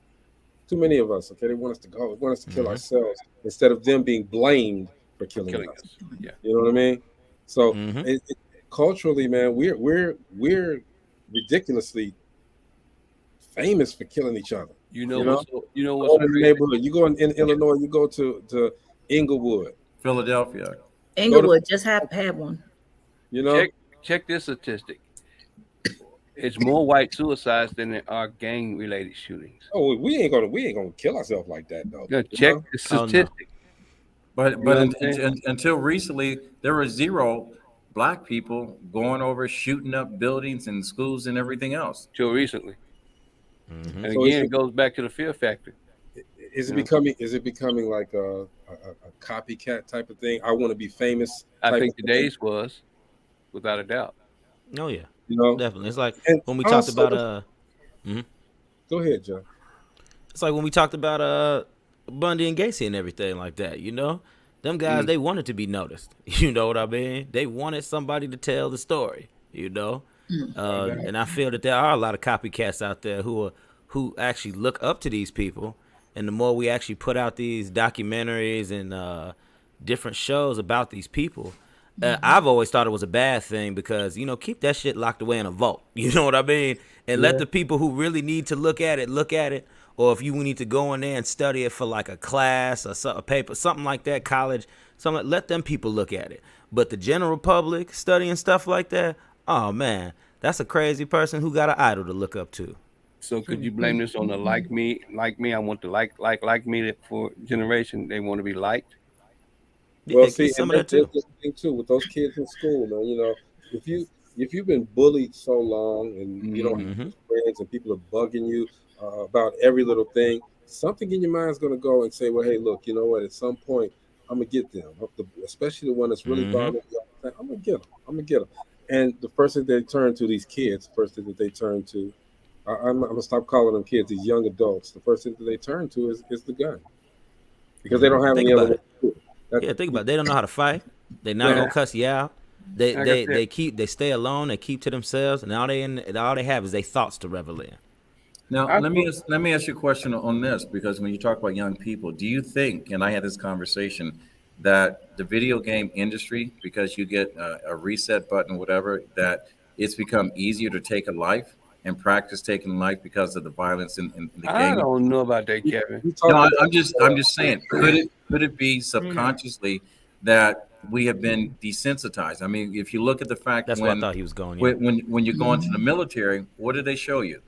Too many of us, okay? They want us to go. They want us to kill ourselves instead of them being blamed for killing us. Yeah. You know what I mean? So culturally, man, we're ridiculously famous for killing each other. You know what's in the neighborhood. You go in Illinois, you go to Inglewood, Philadelphia. Inglewood just had one. You know, check this statistic. It's more white suicides than there are gang-related shootings. Oh, we ain't gonna kill ourselves like that, though. Yeah, check the statistic. But until recently, there were 0 black people going over shooting up buildings and schools and everything else. Till recently. And again, it goes back to the fear factor. Is it becoming like a copycat type of thing? I want to be famous. I think today's was, without a doubt. Oh yeah, definitely. It's like when we talked about Go ahead, John. It's like when we talked about Bundy and Gacy and everything like that. Them guys they wanted to be noticed. You know what I mean? They wanted somebody to tell the story. And I feel that there are a lot of copycats out there who actually look up to these people. And the more we actually put out these documentaries and different shows about these people, I've always thought it was a bad thing because, keep that shit locked away in a vault. You know what I mean? And let the people who really need to look at it. Or if you need to go in there and study it for like a class or a paper, something like that, college, let them people look at it. But the general public studying stuff like that, oh man, that's a crazy person who got an idol to look up to. So could you blame this on the like me? I want to like me for generation. They want to be liked. Well, see, some of that too. Thing too with those kids in school, man. If you've been bullied so long and you don't have friends and people are bugging you about every little thing, something in your mind is going to go and say, well, hey, look, you know what? At some point, I'm gonna get them. Especially the one that's really bothering me. I'm gonna get them. And the first thing they turn to, these kids, first thing that they turn to, I'm gonna stop calling them kids, these young adults. The first thing that they turn to is the gun, because they don't have any other way to do it. Think about it. They don't know how to fight. They're not gonna cuss you out. They stay alone. They keep to themselves, and all they have is their thoughts to revel in. Now, let me ask you a question on this, because when you talk about young people, do you think, and I had this conversation, that the video game industry, because you get a reset button, whatever, that it's become easier to take a life and practice taking life because of the violence in the game? I don't know about that, Kevin. No, I'm just saying, could it be subconsciously that we have been desensitized? I mean, if you look at the fact that's when, what I thought he was going. When you go into the military, what do they show you?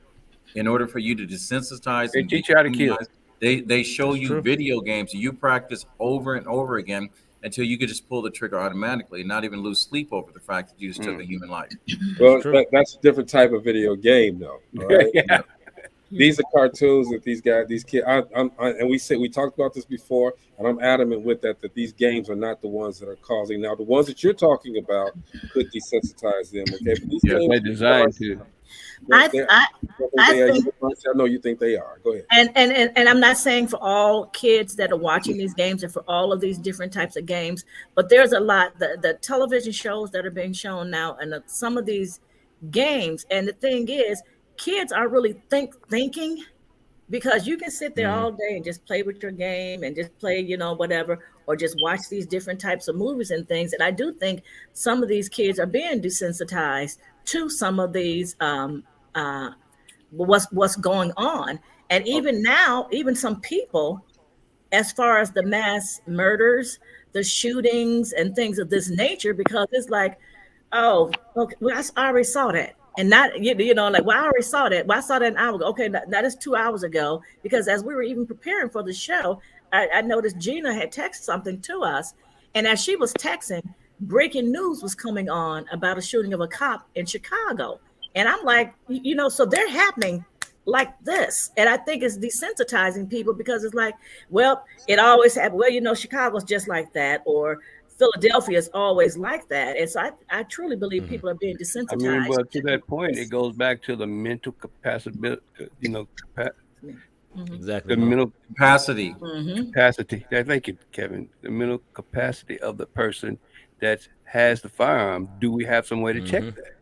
In order for you to desensitize, they teach you how to kill. They show you video games, and you practice over and over again until you could just pull the trigger automatically and not even lose sleep over the fact that you just took a human life. Well, that's a different type of video game, though. All right? Yeah. These are cartoons that these kids. And we talked about this before, and I'm adamant with that these games are not the ones that are causing. Now, the ones that you're talking about could desensitize them. Okay, but these games they're designed to. I think I know you think they are. Go ahead. And I'm not saying for all kids that are watching these games and for all of these different types of games, but there's a lot the television shows that are being shown now, and some of these games. And the thing is, kids are really thinking, because you can sit there all day and just play with your game and just play, whatever, or just watch these different types of movies and things. And I do think some of these kids are being desensitized to some of these what's going on. And even now, even some people, as far as the mass murders, the shootings and things of this nature, because it's like, oh, okay, well, I already saw that. And not, like, well, I already saw that. Well, I saw that an hour ago. Okay, that is 2 hours ago. Because as we were even preparing for the show, I noticed Gina had texted something to us. And as she was texting, breaking news was coming on about a shooting of a cop in Chicago. And I'm like, so they're happening like this. And I think it's desensitizing people because it's like, well, it always happened. Well, Chicago's just like that, or Philadelphia is always like that. And so I truly believe people are being desensitized. But to that point, it goes back to the mental capacity, Exactly. The mental capacity. Capacity. Thank you, Kevin. The mental capacity of the person that has the firearm. Do we have some way to check that?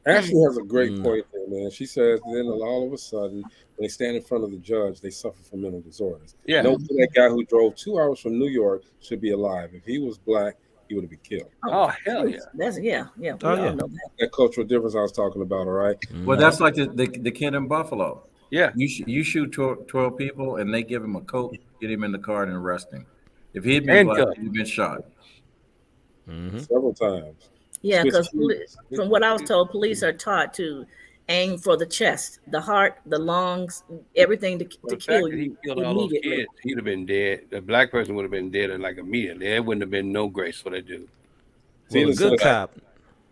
Ashley has a great point there, man. She says then all of a sudden, when they stand in front of the judge, they suffer from mental disorders. Yeah. No, that guy who drove 2 hours from New York should be alive. If he was black, he would have been killed. Oh, hell yeah. That's yeah. We all know that. That cultural difference I was talking about, all right? Well, that's like the kid in Buffalo. Yeah. You shoot 12 people and they give him a coat, get him in the car and arrest him. If he had been black, he'd been shot. Several times. Yeah, because from what I was told, police are taught to aim for the chest, the heart, the lungs, everything to kill you. He killed all those kids. He'd have been dead. The black person would have been dead like immediately. There wouldn't have been no grace for that dude. Good cop.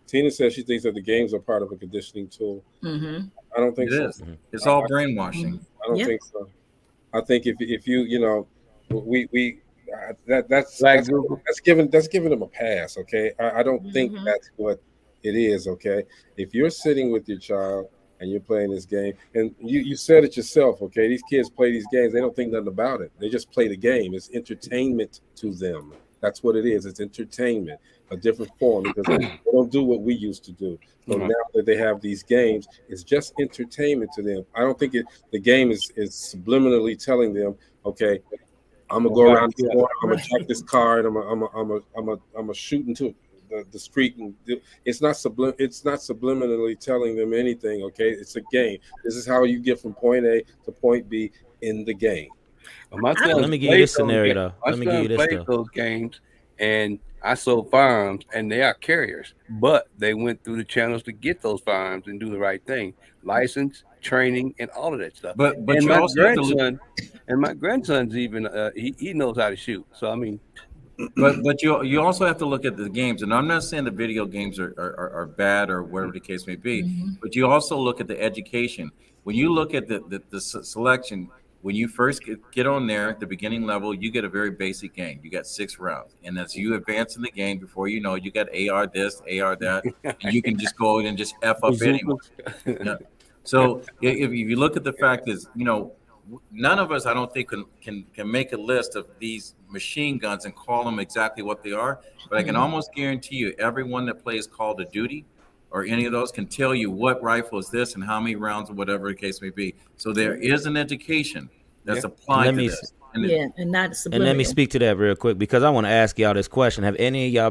Tina says she thinks that the games are part of a conditioning tool. Mm-hmm. I don't think so. It is. It's all brainwashing. I don't think so. I think if you that's giving them a pass. Okay, I don't think that's what it is. Okay, if you're sitting with your child and you're playing this game, and you said it yourself. Okay, these kids play these games. They don't think nothing about it. They just play the game. It's entertainment to them. That's what it is. It's entertainment, a different form, because they don't do what we used to do. So now that they have these games, it's just entertainment to them. I don't think the game is subliminally telling them, okay, I'm gonna go around the corner, I'm gonna jack this car, and I'm gonna shoot into the street, and it's not subliminally telling them anything. Okay, it's a game. This is how you get from point A to point B in the game. Let me give you this scenario, though. Let me give you this, though. Those games, and I sold firearms, and they are carriers, but they went through the channels to get those firearms and do the right thing, license, training, and all of that stuff. But and you my grandson's even he knows how to shoot. So I mean, but you also have to look at the games, and I'm not saying the video games are bad or whatever the case may be, but you also look at the education. When you look at the selection. When you first get on there at the beginning level, you get a very basic game. You got 6 rounds. And as you advance in the game, before you know, you got AR this, AR that, and you can just go in and just F up anyone. Yeah. So if you look at the fact is, none of us, I don't think, can make a list of these machine guns and call them exactly what they are. But I can almost guarantee you everyone that plays Call of Duty or any of those can tell you what rifle is this and how many rounds or whatever the case may be. So there is an education that's applied to this. And not subliminal. And let me speak to that real quick, because I want to ask y'all this question. Have any of y'all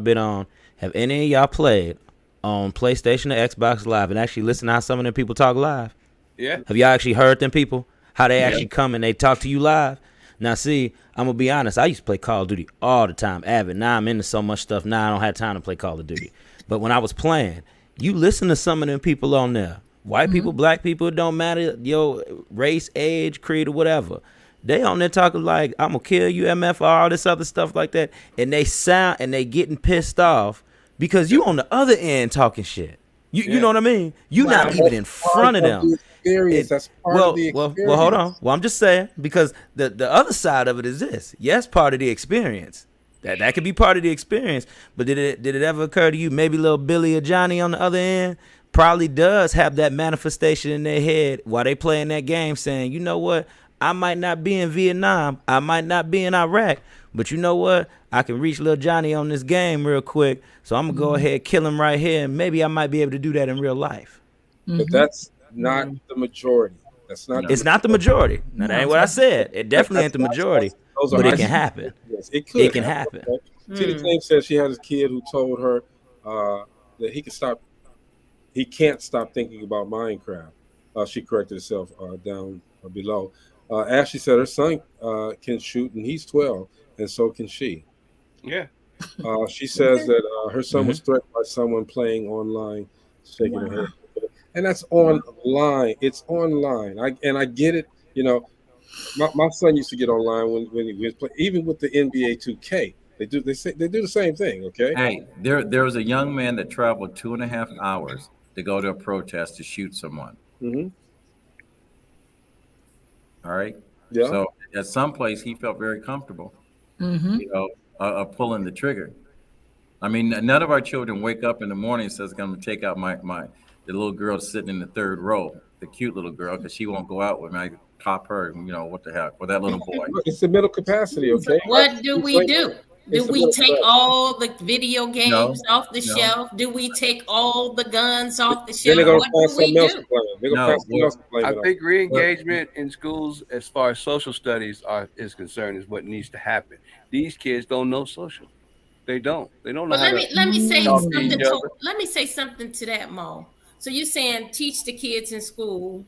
played on PlayStation or Xbox Live and actually listened to how some of them people talk live? Yeah. Have y'all actually heard them people? How they actually come and they talk to you live? Now, see, I'm going to be honest. I used to play Call of Duty all the time, avid. Now I'm into so much stuff. Now I don't have time to play Call of Duty. But when I was playing, you listen to some of them people on there. White people, black people, it don't matter your race, age, creed, or whatever. They on there talking like, I'm going to kill you, MF, all this other stuff like that. And they sound, and they getting pissed off because you on the other end talking shit. You know what I mean? You not even in front of them. That's part of the experience. Well, hold on. Well, I'm just saying, because the other side of it is this. Yes, part of the experience. That could be part of the experience. But did it ever occur to you maybe little Billy or Johnny on the other end probably does have that manifestation in their head while they playing that game, saying, you know what? I might not be in Vietnam. I might not be in Iraq. But you know what? I can reach little Johnny on this game real quick. So I'm going to go ahead, kill him right here. And maybe I might be able to do that in real life. But that's not the majority. That's not. It's not the majority. That ain't what I said. It definitely ain't the majority. But it can happen. Yes, it could. It can happen. Tina James says she has a kid who told her that he can't stop thinking about Minecraft. She corrected herself down below. Ashley said her son can shoot, and he's 12, and so can she. Yeah. She says that her son was threatened by someone playing online, shaking her head. And that's online. It's online. I get it. You know, my son used to get online when he was playing, even with the NBA 2K. They do the same thing. Okay. Hey, there was a young man that traveled 2.5 hours to go to a protest to shoot someone. Mm-hmm. All right. Yeah. So at some place he felt very comfortable, pulling the trigger. I mean, none of our children wake up in the morning and says, "I'm going to take out the little girl sitting in the third row, the cute little girl, because she won't go out with me. I cop her, what the heck, or that little boy." It's the mental capacity, okay? What do we do? Do we take all the video games off the No. shelf? Do we take all the guns off the Then shelf? they're gonna What find do we something else do? to blame. They're gonna find something else to blame I it on. think re-engagement in schools, as far as social studies is concerned, is what needs to happen. These kids don't know social. They don't. They don't know how to Let me say talk to something. each other. Let me say something to that, Mo. So you're saying teach the kids in school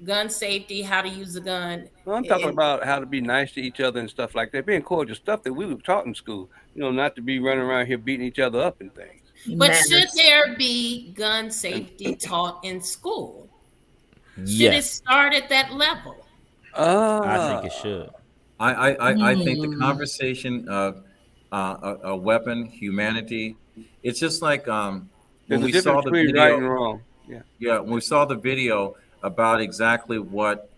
gun safety, how to use a gun. Well, I'm talking about how to be nice to each other and stuff like that. Being cordial, stuff that we were taught in school. Not to be running around here beating each other up and things. But should there be gun safety taught in school? Should it start at that level? I think it should. I think the conversation of a weapon, humanity. It's just like when we saw the video. Right and wrong. Yeah, when we saw the video about exactly what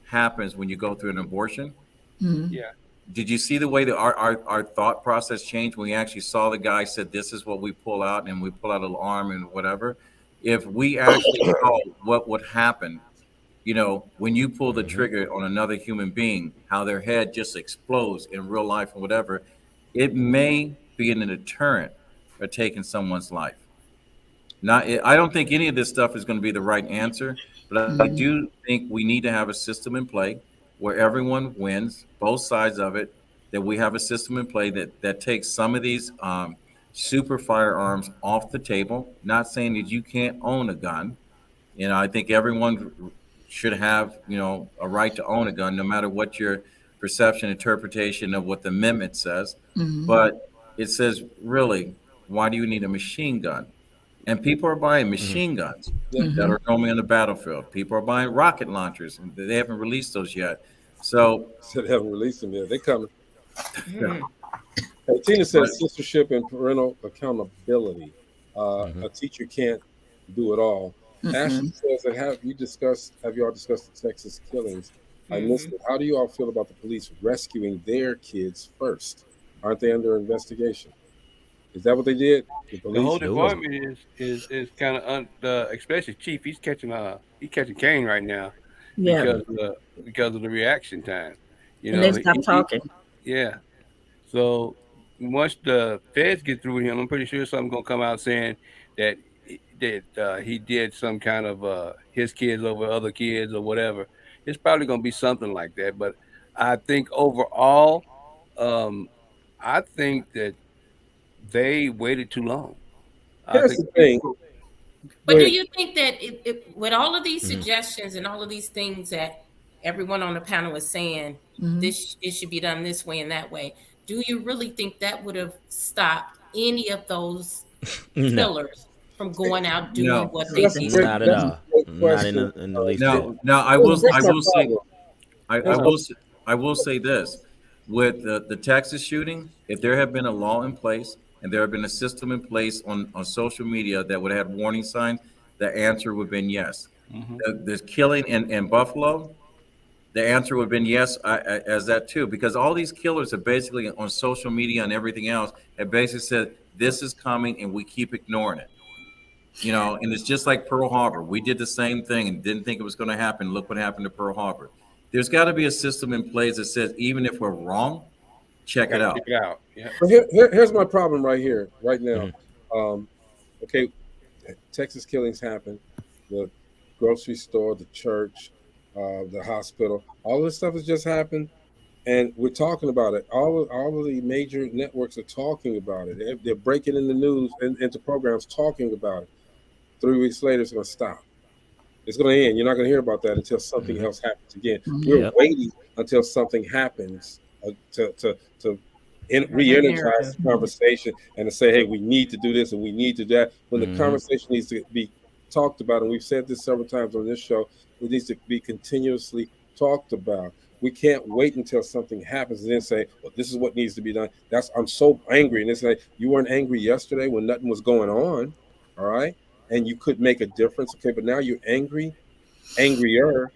happens when you go through an abortion. Yeah. Did you see the way that our thought process changed when we actually saw the guy said, "This is what we pull out," and we pull out an arm and whatever? If we actually saw what would happen, when you pull the trigger on another human being, how their head just explodes in real life or whatever, it may be a deterrent for taking someone's life. I don't think any of this stuff is going to be the right answer, but I do think we need to have a system in play where everyone wins, both sides of it, that we have a system in play that takes some of these super firearms off the table. Not saying that you can't own a gun. I think everyone should have, a right to own a gun, no matter what your perception, interpretation of what the amendment says. But it says, really, why do you need a machine gun? And people are buying machine guns that are roaming on the battlefield. People are buying rocket launchers. They haven't released those yet. So they haven't released them yet. They're coming. Hey, Tina says censorship and parental accountability. A teacher can't do it all. Ashley says that have you all discussed the Texas killings? I missed it. How do you all feel about the police rescuing their kids first? Aren't they under investigation? Is that what they did? The whole department is kind of especially Chief. He's catching Kane right now because of the reaction time. And they stopped talking. Yeah. So once the feds get through with him, I'm pretty sure something's gonna come out saying that he did some kind of his kids over other kids or whatever. It's probably gonna be something like that. But I think overall, I think that they waited too long. Here's the thing. But do you think that with all of these suggestions and all of these things that everyone on the panel is saying, it should be done this way and that way, do you really think that would have stopped any of those killers from going out doing what they did? Not at all. Not in the least. No. I will say this. With the Texas shooting, if there had been a law in place and there had been a system in place on social media that would have had warning signs, the answer would have been yes. The killing in Buffalo, the answer would have been yes as that too, because all these killers are basically on social media and everything else have basically said, this is coming and we keep ignoring it. And it's just like Pearl Harbor. We did the same thing and didn't think it was going to happen. Look what happened to Pearl Harbor. There's got to be a system in place that says, even if we're wrong, check it out. Check it out. Yeah. So here's my problem right now. Okay, Texas killings happen. The grocery store, the church, the hospital, all this stuff has just happened, and we're talking about it. All of the major networks are talking about it. They're breaking in the news into programs talking about it. 3 weeks later, it's going to stop. It's going to end. You're not going to hear about that until something else happens again. We're waiting until something happens to re-energize the conversation and to say, hey, we need to do this and we need to do that. When the conversation needs to be talked about, and we've said this several times on this show, it needs to be continuously talked about. We can't wait until something happens and then say, well, this is what needs to be done. I'm so angry. And it's like, you weren't angry yesterday when nothing was going on. All right. And you could make a difference. Okay. But now you're angrier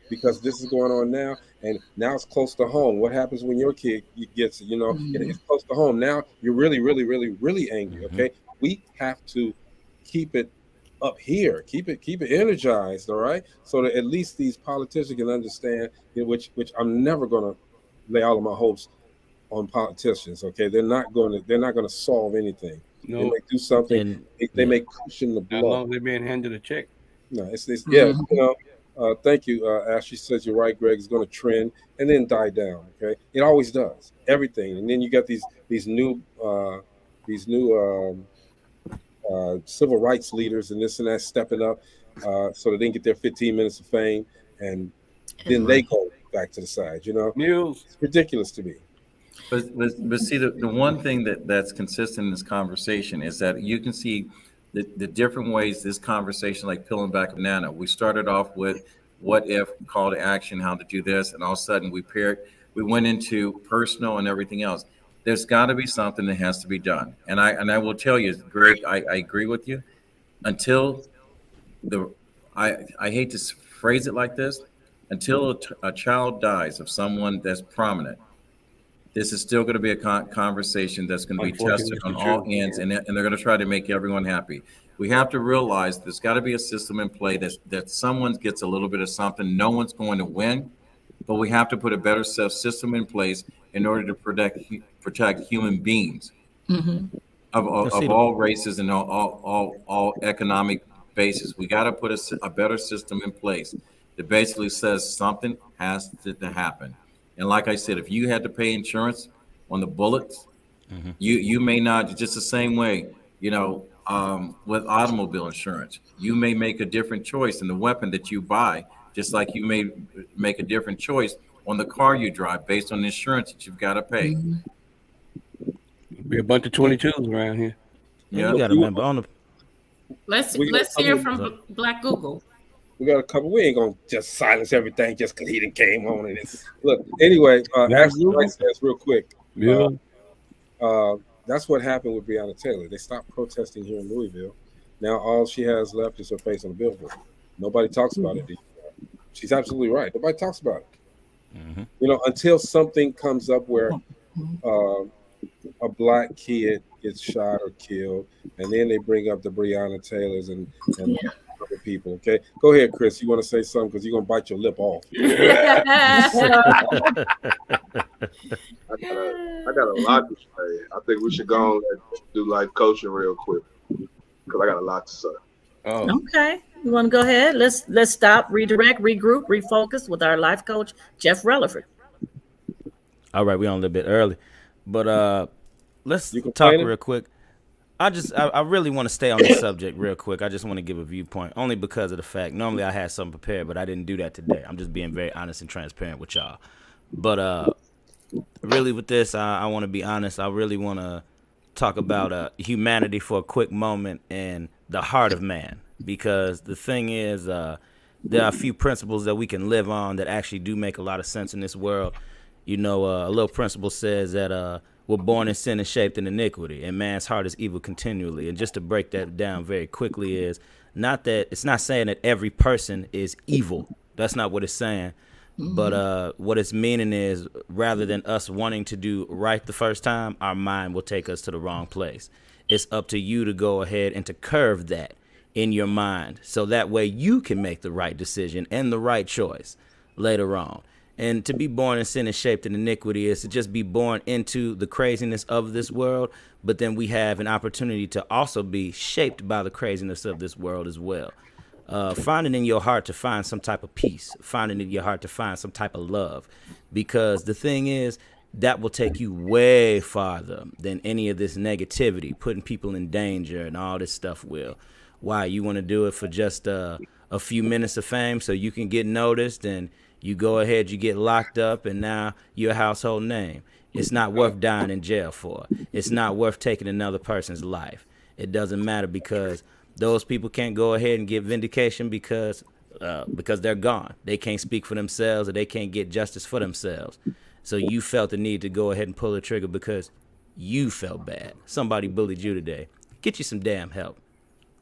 because this is going on now. And now it's close to home. What happens when your kid gets, it's close to home. Now you're really, really, really, really angry. Okay. We have to keep it up here, keep it energized, all right, so that at least these politicians can understand, which I'm never going to lay all of my hopes on politicians. Okay, they're not going to solve anything. No. They may do something. They may cushion the blow. How long they being handed a check? No, it's yeah, thank you, Ashley says you're right, Greg. It's going to trend and then die down. Okay, it always does, everything, and then you got these new civil rights leaders and this and that stepping up so that they can get their 15 minutes of fame, and then they go back to the side. It's ridiculous to me. But see, the one thing that's consistent in this conversation is that you can see the different ways this conversation, like peeling back a banana. We started off with what if, call to action, how to do this, and all of a sudden we went into personal and everything else. There's got to be something that has to be done, and I will tell you, Greg, I agree with you. Until I hate to phrase it like this, until a child dies of someone that's prominent, this is still going to be a conversation that's going to be tested on all ends, and they're going to try to make everyone happy. We have to realize there's got to be a system in play that someone gets a little bit of something. No one's going to win, but we have to put a better system in place in order to protect human beings of all races and all economic bases. We got to put a better system in place that basically says something has to happen. And like I said, if you had to pay insurance on the bullets, you may not, just the same way, with automobile insurance, you may make a different choice in the weapon that you buy, just like you may make a different choice on the car you drive based on the insurance that you've got to pay. Be a bunch of 22s around here. Yeah, you got to remember Let's hear from Black Google. We got a couple. We ain't gonna just silence everything just because he done came on and it's look. Anyway, Ashley Wright says real quick. That's what happened with Breonna Taylor. They stopped protesting here in Louisville. Now all she has left is her face on the billboard. Nobody talks about it anymore. She's absolutely right. Nobody talks about it. Until something comes up where a black kid gets shot or killed, and then they bring up the Breonna Taylors and other people. Okay, go ahead, Chris. You want to say something because you're gonna bite your lip off. I got a lot to say. I think we should go on and do life coaching real quick because I got a lot to say. Okay, you want to go ahead? Let's stop, redirect, regroup, refocus with our life coach, Jeff Relaford. All right, we're on a little bit early, but let's talk real quick. I really want to stay on this subject real quick. I just want to give a viewpoint, only because of the fact normally I had something prepared, but I didn't do that today. I'm just being very honest and transparent with y'all. But really with this, I want to be honest. I really want to talk about humanity for a quick moment and the heart of man, because the thing is, there are a few principles that we can live on that actually do make a lot of sense in this world. A little principle says that we're born in sin and shaped in iniquity, and man's heart is evil continually. And just to break that down very quickly is it's not saying that every person is evil. That's not what it's saying. But what it's meaning is, rather than us wanting to do right the first time, our mind will take us to the wrong place. It's up to you to go ahead and to curve that in your mind, so that way you can make the right decision and the right choice later on. And to be born in sin and shaped in iniquity is to just be born into the craziness of this world, but then we have an opportunity to also be shaped by the craziness of this world as well. Finding in your heart to find some type of peace, finding in your heart to find some type of love, because the thing is, that will take you way farther than any of this negativity, putting people in danger and all this stuff will. Why? You want to do it for just a few minutes of fame so you can get noticed, and you go ahead, you get locked up, and now you're a household name. It's not worth dying in jail for. It's not worth taking another person's life. It doesn't matter, because those people can't go ahead and get vindication because because they're gone. They can't speak for themselves, or they can't get justice for themselves. So you felt the need to go ahead and pull the trigger because you felt bad. Somebody bullied you today. Get you some damn help.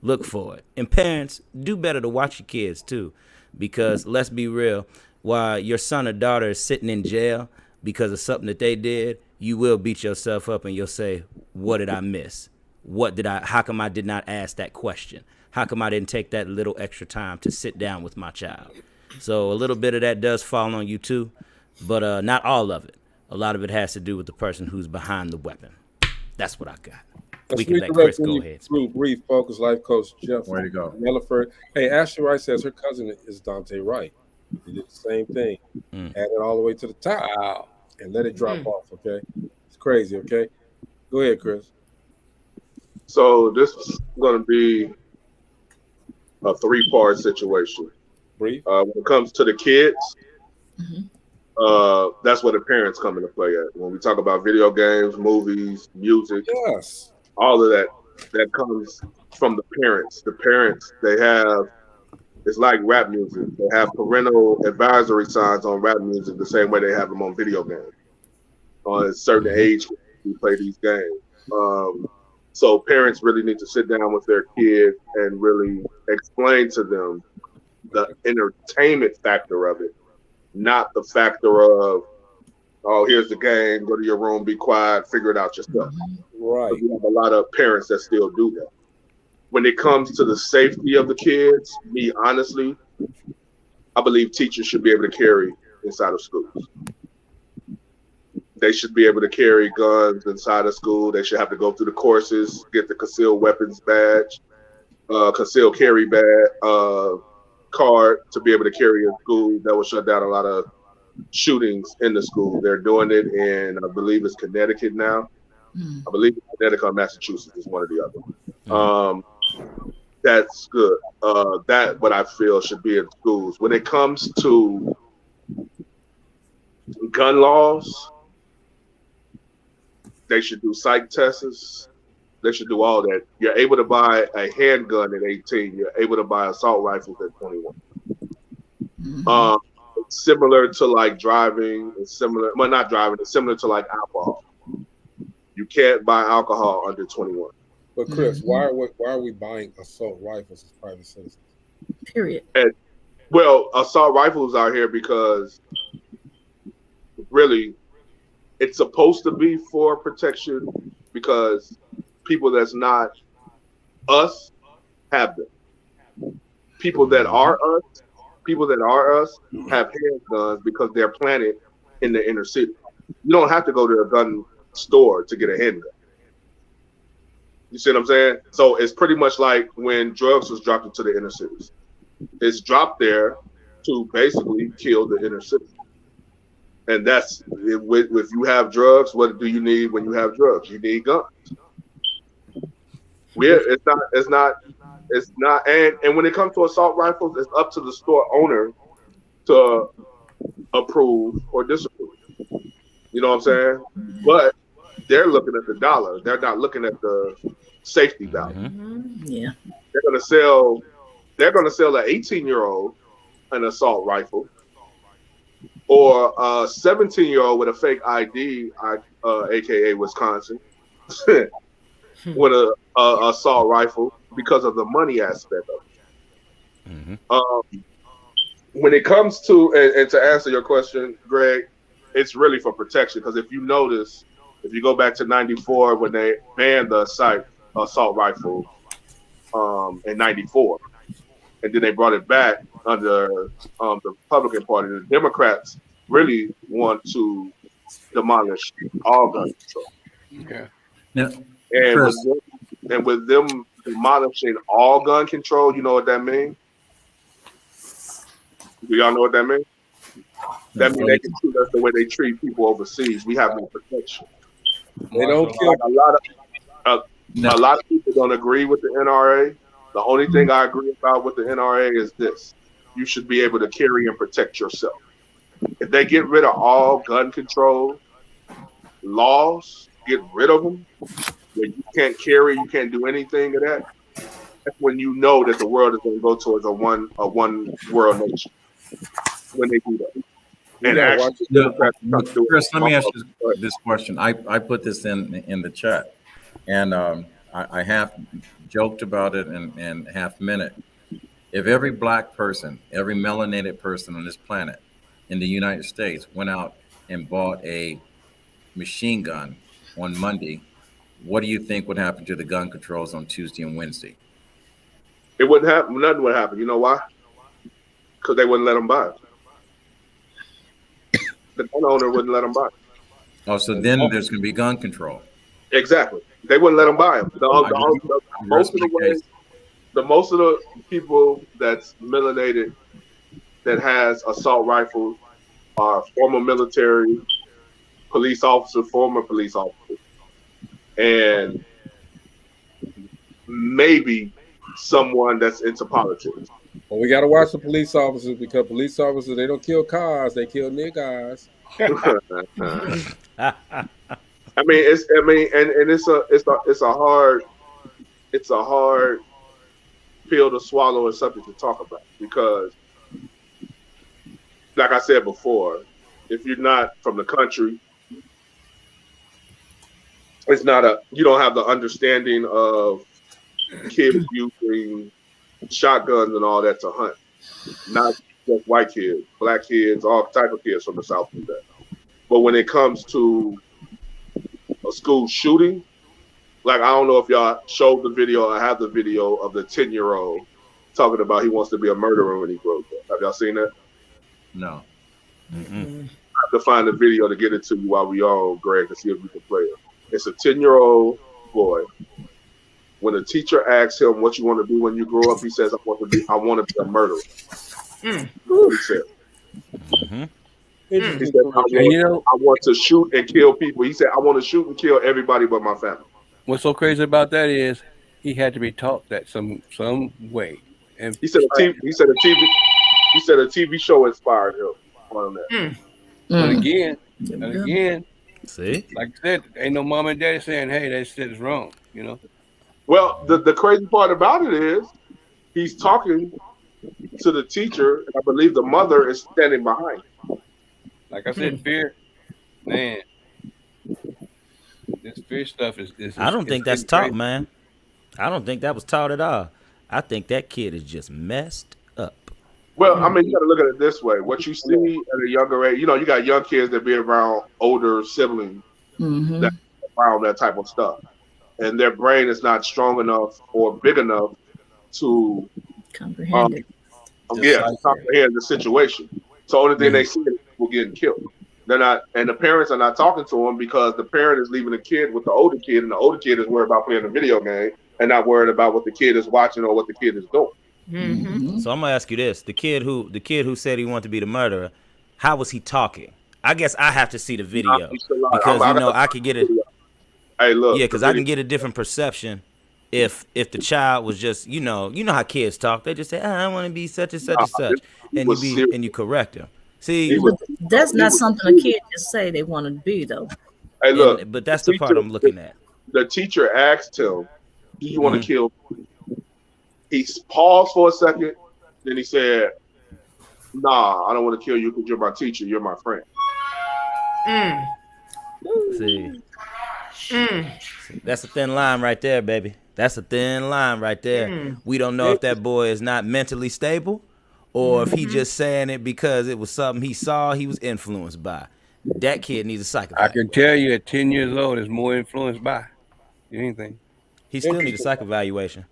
Look for it. And parents, do better to watch your kids too, because let's be real, while your son or daughter is sitting in jail because of something that they did, you will beat yourself up and you'll say, what did I miss? How come I did not ask that question? How come I didn't take that little extra time to sit down with my child? So a little bit of that does fall on you too, but not all of it. A lot of it has to do with the person who's behind the weapon. That's what I got. We can let Chris go ahead. Brief focus life coach Jeff. Way to go. Melliford. Hey, Ashley Wright says her cousin is Dante Wright. He did the same thing. Add it all the way to the top. Wow. And let it drop off, okay? It's crazy, okay? Go ahead, Chris. So this is going to be a 3-part situation. Brief. When it comes to the kids, that's where the parents come into play at. When we talk about video games, movies, music, yes, all of that comes from the parents. The parents, they have, it's like rap music. They have parental advisory signs on rap music the same way they have them on video games. On a certain age, we play these games. So parents really need to sit down with their kid and really explain to them the entertainment factor of it, not the factor of, oh, here's the game, go to your room, be quiet, figure it out yourself. Right. We have a lot of parents that still do that. When it comes to the safety of the kids, me, honestly, I believe teachers should be able to carry inside of schools. They should be able to carry guns inside of school. They should have to go through the courses, get the concealed weapons badge, concealed carry badge, card to be able to carry in school. That will shut down a lot of shootings in the school. They're doing it in, I believe it's Connecticut now. I believe it's Connecticut or Massachusetts is one or the other. That's good. That what I feel should be in schools. When it comes to gun laws, they should do psych tests. They should do all that. You're able to buy a handgun at 18. You're able to buy assault rifles at 21. Similar to like driving, it's similar. Well, not driving. It's similar to like alcohol. You can't buy alcohol under 21. But Chris, why are we buying assault rifles as private citizens? Period. And, well, assault rifles are here because really, it's supposed to be for protection because people that's not us have them. People that are us have handguns because they're planted in the inner city. You don't have to go to a gun store to get a handgun. You see what I'm saying? So it's pretty much like when drugs was dropped into the inner cities. It's dropped there to basically kill the inner city. And that's if you have drugs, what do you need when you have drugs? You need guns. It's not. And when it comes to assault rifles, it's up to the store owner to approve or disapprove. You know what I'm saying? But they're looking at the dollar. They're not looking at the safety value. Yeah. They're gonna sell an 18-year-old an assault rifle, or a 17-year-old with a fake ID, aka Wisconsin, with a assault rifle because of the money aspect of it. When it comes to and to answer your question, Greg, it's really for protection because if you notice, if you go back to '94 when they banned the assault rifle in '94, and then they brought it back under the Republican Party, the Democrats really want to demolish all gun control. Yeah. And with them demolishing all gun control, you know what that means? Do y'all know what that means? That means they can treat us the way they treat people overseas. We have no protection. They don't kill. A lot of people don't agree with the NRA. The only thing I agree about with the NRA is this: you should be able to carry and protect yourself. If they get rid of all gun control laws, get rid of them, where you can't carry, you can't do anything of that, That's when you know that the world is going to go towards a one world nation when they do that. And actually, Chris, let me ask you this question. I put this in the chat, and I half joked about it and half meant it. If every black person, every melanated person on this planet in the United States went out and bought a machine gun on Monday, what do you think would happen to the gun controls on Tuesday and Wednesday? It wouldn't happen. Nothing would happen. You know why? Because they wouldn't let them buy it. The gun owner wouldn't let them buy it. Oh, so then there's going to be gun control. Exactly. They wouldn't let them buy them. Most of the people that's melanated that has assault rifles are former military, police officers, former police officers, and maybe someone that's into politics. Well, we got to watch the police officers because police officers, they don't kill cars, they kill niggas. It's a hard pill to swallow and something to talk about because, like I said before, if you're not from the country, you don't have the understanding of kids using shotguns and all that to hunt. Not just white kids, black kids, all type of kids from the South do that. But when it comes to a school shooting, like I don't know if y'all showed the video. I have the video of the 10-year-old talking about he wants to be a murderer when he grows up. Have y'all seen that? No. I have to find the video to get it to you while we are on, Greg, to see if we can play it. It's a 10-year-old boy. When a teacher asks him what you want to be when you grow up, he says, I want to be a murderer. That's what he said. He said, I want to shoot and kill people. He said, I want to shoot and kill everybody but my family. What's so crazy about that is he had to be taught that some way. And he said a TV show inspired him on that. But again, see, like I said, ain't no mom and daddy saying, "Hey, that shit is wrong," you know. Well, the crazy part about it is he's talking to the teacher, and I believe the mother is standing behind him. Like I said, fear, man. This fear stuff is I don't think that's taught, man. I don't think that was taught at all. I think that kid is just messed up. Well, I mean, you got to look at it this way. What you see at a younger age, you got young kids that be around older siblings that around that type of stuff. And their brain is not strong enough or big enough to comprehend it. To comprehend the situation. So only thing they see is people getting killed. They're not, and the parents are not talking to them because the parent is leaving the kid with the older kid, and the older kid is worried about playing a video game and not worried about what the kid is watching or what the kid is doing. So I'm gonna ask you this: the kid who said he wanted to be the murderer, how was he talking? I guess I have to see the video because I could get it. Hey, look. Yeah, because I can get a different perception if the child was just you know how kids talk. They just say, I want to be such and such and such, and you correct them. See, that's not something a kid just say they want to be though. Hey, look. But that's the part I'm looking at. The teacher asked him, "Do you want to kill?" He paused for a second, then he said, "Nah, I don't want to kill you because you're my teacher. You're my friend." See, that's a thin line right there, baby. That's a thin line right there. We don't know if that boy is not mentally stable or if he just saying it because it was something he saw he was influenced by. That kid needs a psych. I can tell you at 10 years old is more influenced by anything. He still needs a psych evaluation.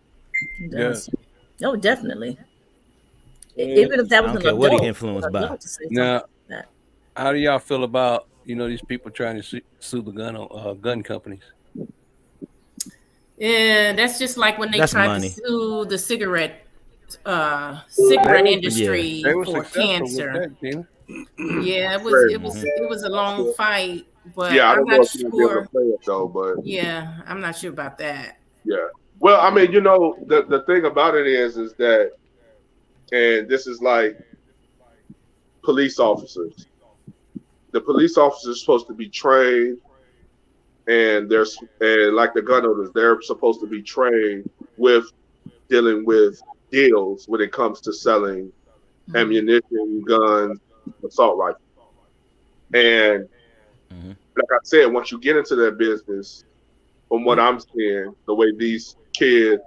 He does. Yeah. Oh, definitely. Even if that was I don't care what he influenced by. Now, how do y'all feel about these people trying to sue the gun companies? Yeah, that's just like when they tried to sue the cigarette industry for cancer. Yeah, it was a long fight, but I'm not sure. Yeah, I'm not sure about that. Yeah. Well, I mean, the thing about it is that, and this is like police officers. The police officers are supposed to be trained, and like the gun owners, they're supposed to be trained with dealing with deals when it comes to selling ammunition, guns, assault rifles. And like I said, once you get into that business, from what I'm seeing, the way these kids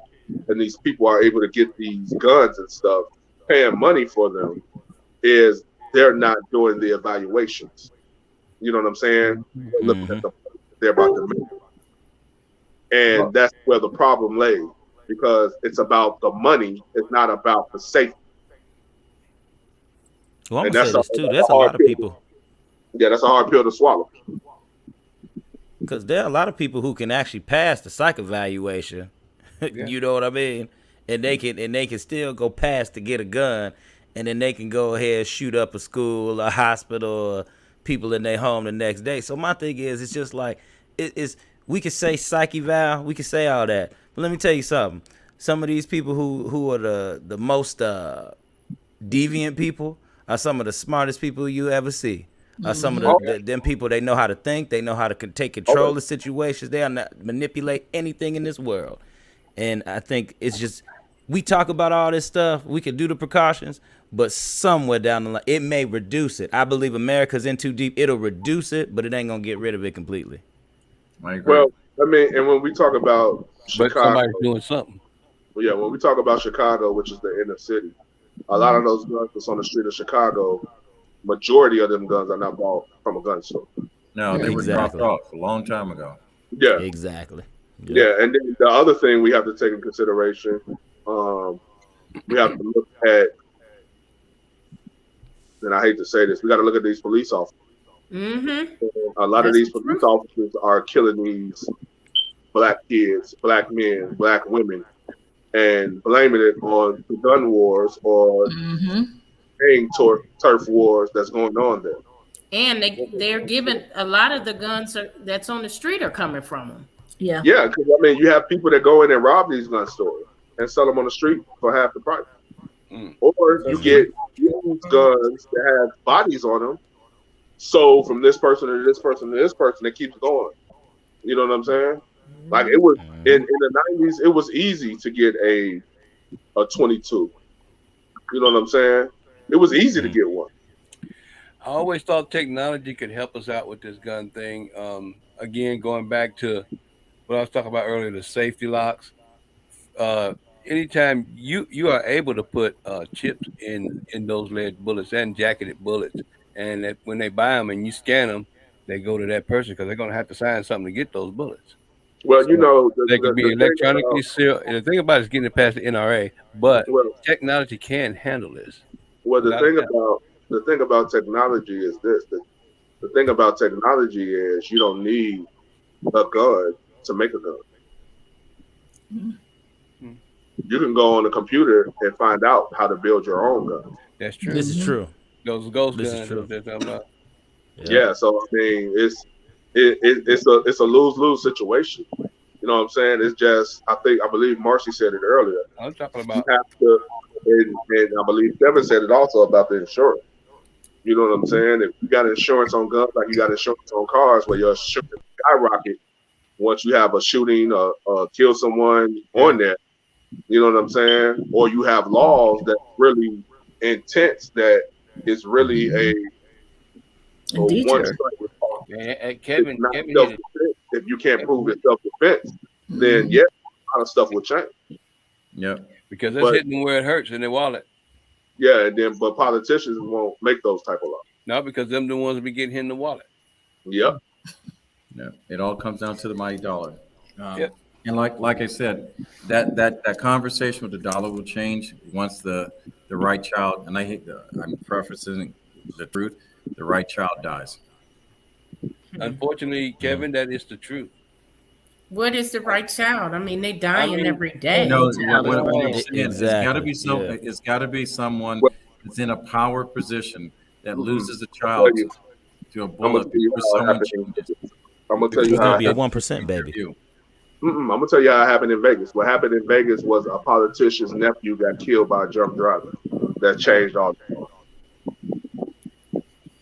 and these people are able to get these guns and stuff, paying money for them, is they're not doing the evaluations. You know what I'm saying? They're looking at the they're about to make. And that's where the problem lays, because it's about the money, it's not about the safety. Well, I'm gonna say this too. There's a lot of people. Yeah, that's a hard pill to swallow. Because there are a lot of people who can actually pass the psych evaluation. You know what I mean? And they can still go past to get a gun, and then they can go ahead and shoot up a school, a hospital, or people in their home the next day. So my thing is, it's just like we can say psych eval, we can say all that, but let me tell you something. Some of these people who are the most deviant people are some of the smartest people you ever see. Are some of them people, they know how to think, they know how to take control of situations, they not manipulate anything in this world. And I think it's just, we talk about all this stuff, we can do the precautions, but somewhere down the line, it may reduce it. I believe America's in too deep, it'll reduce it, but it ain't gonna get rid of it completely. I agree. Well, I mean, and when we talk about Chicago, somebody's doing something. Yeah, when we talk about Chicago, which is the inner city, a lot of those guns that's on the street of Chicago, majority of them guns are not bought from a gun store. No, they were dropped off a long time ago. Yeah, exactly. Yeah, and then the other thing we have to take in consideration, we have to look at, and I hate to say this, we got to look at these police officers. A lot of these police officers are killing these black kids, black men, black women, and blaming it on the gun wars or turf wars that's going on there. And they're giving a lot of the guns that's on the street are coming from them. Yeah. Yeah, because I mean, you have people that go in and rob these gun stores and sell them on the street for half the price. Or you get used guns that have bodies on them, sold from this person to this person to this person. It keeps going. You know what I'm saying? Like it was in the 90s, it was easy to get a 22. You know what I'm saying? It was easy to get one. I always thought technology could help us out with this gun thing. Again, going back to what I was talking about earlier, the safety locks. Anytime you are able to put chips in those lead bullets and jacketed bullets, and when they buy them and you scan them, they go to that person because they're going to have to sign something to get those bullets. Well, so you know, they can be electronically sealed. And the thing about it is getting it past the NRA, but technology can handle this. Well, the thing about technology is this: the thing about technology is you don't need a gun to make a gun. You can go on a computer and find out how to build your own gun. That's true. This is true. Those ghost this guns. Is true. Yeah. So I mean, it's a lose-lose situation. You know what I'm saying? It's just I believe Marcy said it earlier. I'm talking about you have to, and I believe Devin said it also about the insurance. You know what I'm saying? If you got insurance on guns, like you got insurance on cars, where your insurance skyrocket once you have a shooting or kill someone on there. You know what I'm saying? Or you have laws that really intense that is really a one strike. Kevin if you can't prove it's self-defense, then yeah, a lot of stuff will change. Yeah, because that's hitting them where it hurts in their wallet. Yeah, but politicians won't make those type of laws. No, because them the ones that be getting hit in the wallet. Yep. Yeah, it all comes down to the mighty dollar. And like I said, that conversation with the dollar will change once the right child, and I'm prefacing the truth, the right child dies. Unfortunately, Kevin, that is the truth. What is the right child? I mean, they dying every day. It's got to be It's got to be someone that's in a power position that loses a child to a bullet. I'm gonna tell you how it's gonna be a 1%, baby. I'm gonna tell you how it happened in Vegas. What happened in Vegas was a politician's nephew got killed by a drunk driver. That changed all.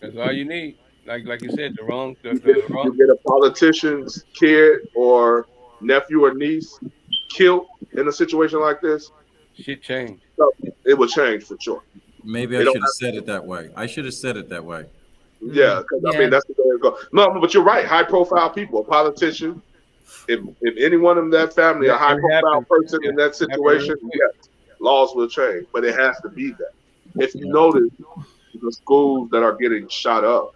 That's all you need. Like you said, the wrong. You get a politician's kid or nephew or niece killed in a situation like this, Shit changed. So it will change for sure. Maybe I should have said it that way. I should have said it that way. Yeah, because I mean that's the way it goes. No, but you're right. High profile people, a politician. If any one of that family, a high profile person in that situation, yes, laws will change. But it has to be that. If you notice, the schools that are getting shot up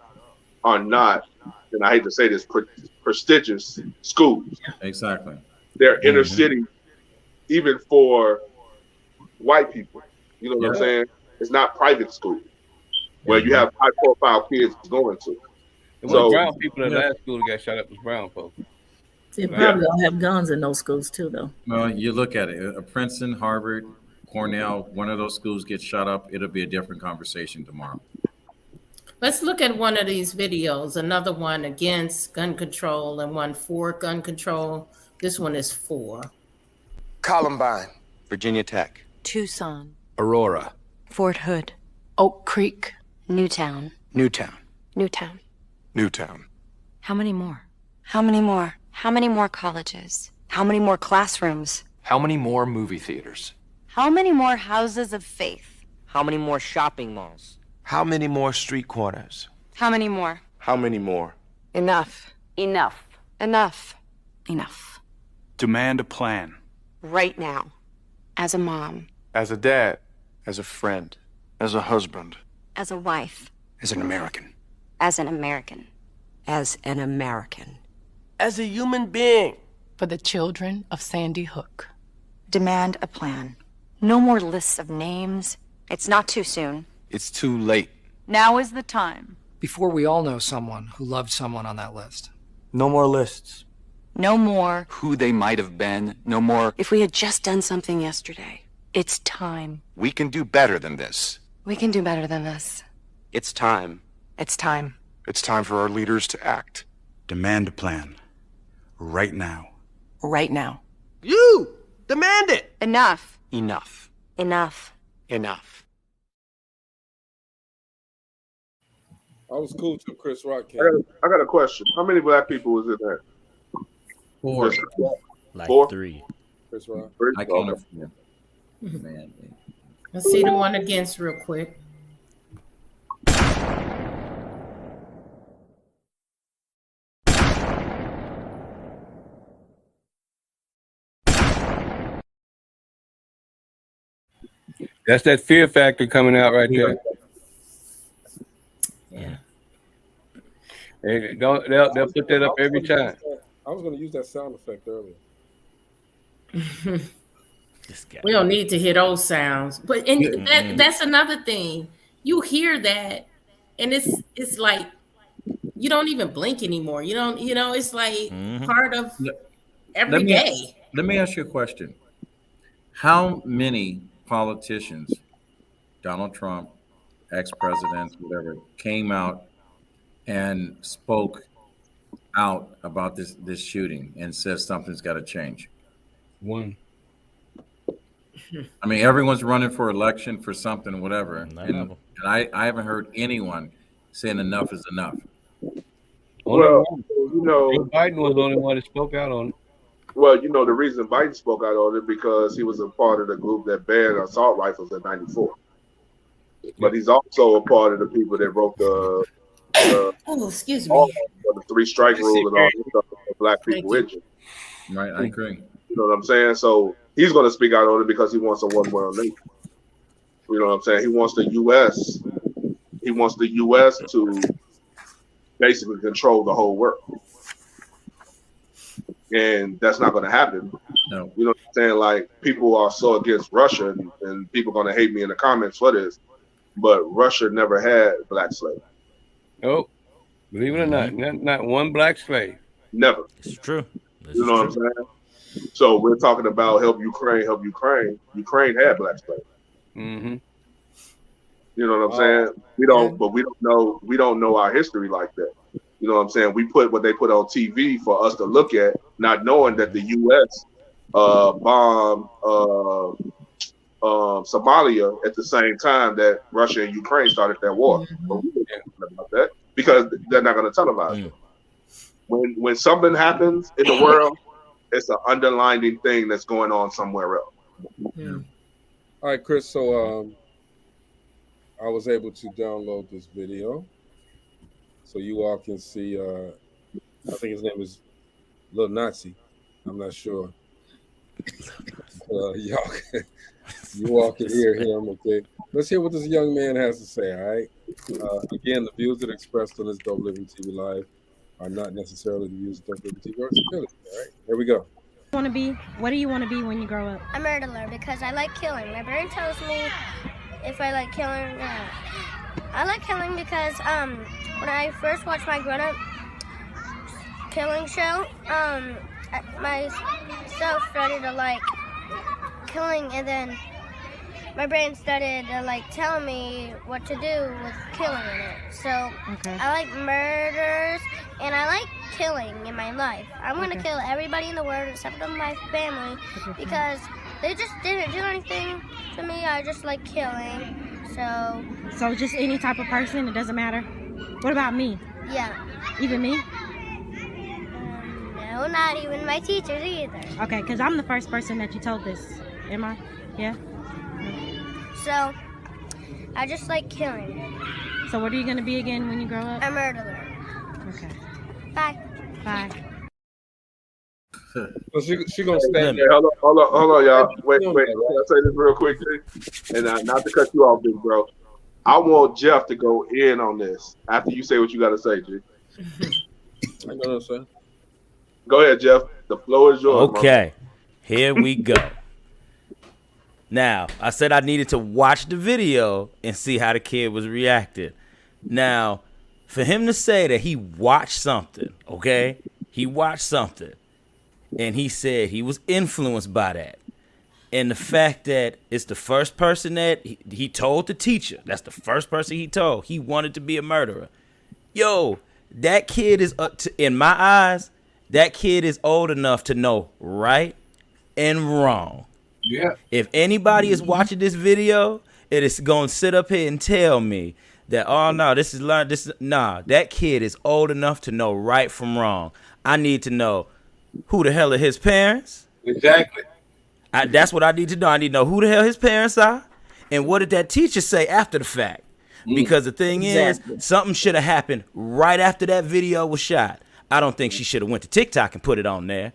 are not, and I hate to say this, prestigious schools. Exactly. They're inner city, even for white people. You know what I'm saying? It's not private schools where you have high profile kids going to. So brown people in last school that got shot up was brown folks. They probably don't have guns in those schools too, though. Well, you look at it. Princeton, Harvard, Cornell, one of those schools gets shot up, it'll be a different conversation tomorrow. Let's look at one of these videos. Another one against gun control and one for gun control. This one is for. Columbine, Virginia Tech, Tucson, Aurora, Fort Hood, Oak Creek, Newtown, Newtown, Newtown. Newtown. How many more? How many more? How many more colleges? How many more classrooms? How many more movie theaters? How many more houses of faith? How many more shopping malls? How many more street corners? How many more? How many more? Enough. Enough. Enough. Enough. Demand a plan. Right now. As a mom. As a dad. As a friend. As a husband. As a wife. As an American. As an American. As an American. As a human being. For the children of Sandy Hook. Demand a plan. No more lists of names. It's not too soon. It's too late. Now is the time. Before we all know someone who loved someone on that list. No more lists. No more. Who they might have been. No more. If we had just done something yesterday. It's time. We can do better than this. We can do better than this. It's time. It's time. It's time for our leaders to act. Demand a plan. Right now. Right now. You! Demand it! Enough. Enough. Enough. Enough. I was cool till Chris Rock came. I got a question. How many black people was in there? 4. Like 4? 3. Chris Rock. I can't afford. Man. Let's see the one against real quick. That's that fear factor coming out right there. Yeah. They'll put that up every time. I was going to use that sound effect earlier. We don't need to hear those sounds, but that's another thing. You hear that, and it's like you don't even blink anymore. You don't, it's like part of every day. Let me ask you a question. How many politicians, Donald Trump, ex-presidents, whatever, came out and spoke out about this shooting and said something's got to change? One. I mean, everyone's running for election for something, whatever. And I haven't heard anyone saying enough is enough. Well, Biden was the only one that spoke out on it. Well, the reason Biden spoke out on it because he was a part of the group that banned assault rifles in '94. But he's also a part of the people that wrote the excuse me, the 3 strike rule and all this stuff for black people injured. Right, I agree. You know what I'm saying? So he's going to speak out on it because he wants a one-world nation. You know what I'm saying? He wants the U.S. to basically control the whole world. And that's not going to happen. No. You know what I'm saying? Like, people are so against Russia, and people are going to hate me in the comments for this, but Russia never had black slaves. Oh, believe it or not, not one black slave. Never. It's true. You know what I'm saying? So we're talking about help Ukraine. Ukraine had black slaves. Mm-hmm. You know what I'm saying? We don't know our history like that. You know what I'm saying? We put what they put on TV for us to look at, not knowing that the U.S. bombed Somalia at the same time that Russia and Ukraine started that war. But we didn't know about that because they're not going to televise it. When something happens in the world, it's an underlining thing that's going on somewhere else. All right, Chris. So I was able to download this video, so you all can see. I think his name is Lil Nazi. I'm not sure. You all can hear him. Okay, let's hear what this young man has to say. All right. Again, the views that are expressed on this Dope Living TV Live are not necessarily the views of Dope Living TV or its affiliates. All right. Here we go. What do you want to be when you grow up? A murderer because I like killing. My brain tells me if I like killing or not. I like killing because when I first watched my grown-up killing show, myself started to like killing, and then my brain started to like tell me what to do with killing in it. So I like murders and I like killing in my life. I'm gonna kill everybody in the world except for my family because they just didn't do anything to me. I just like killing. So just any type of person, it doesn't matter. What about me? Yeah. Even me? No, not even my teachers either. Okay, because I'm the first person that you told this. Am I? Yeah. So I just like killing. So what are you gonna be again when you grow up? A murderer. Okay. Bye. Bye. So she gonna stand there. Hold on, y'all. Wait. Can I say this real quick, Jay? And not to cut you off, big bro. I want Jeff to go in on this after you say what you got to say, G. I know what I'm saying. Go ahead, Jeff. The floor is yours. Okay, here we go. Now, I said I needed to watch the video and see how the kid was reacting. Now, for him to say that he watched something, okay? He watched something. And he said he was influenced by that. And the fact that it's the first person that he told the teacher, that's the first person he told, he wanted to be a murderer. Yo, that kid is, in my eyes, that kid is old enough to know right and wrong. Yeah. If anybody is watching this video, it is going to sit up here and tell me that, oh, no, that kid is old enough to know right from wrong. I need to know who the hell are his parents. Exactly. That's what I need to know. I need to know who the hell his parents are and what did that teacher say after the fact. Because the thing is, something should have happened right after that video was shot. I don't think she should have went to TikTok and put it on there.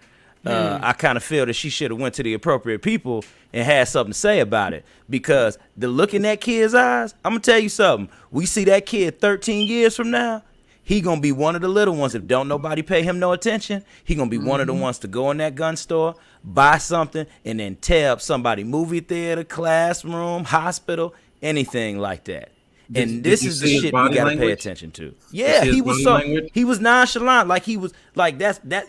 I kind of feel that she should have went to the appropriate people and had something to say about it. Because the look in that kid's eyes, I'm going to tell you something. We see that kid 13 years from now, he going to be one of the little ones. If don't nobody pay him no attention, he going to be one of the ones to go in that gun store, buy something, and then tear up somebody movie theater, classroom, hospital, anything like that. And this is the shit we gotta pay attention to. Yeah, he was nonchalant, like he was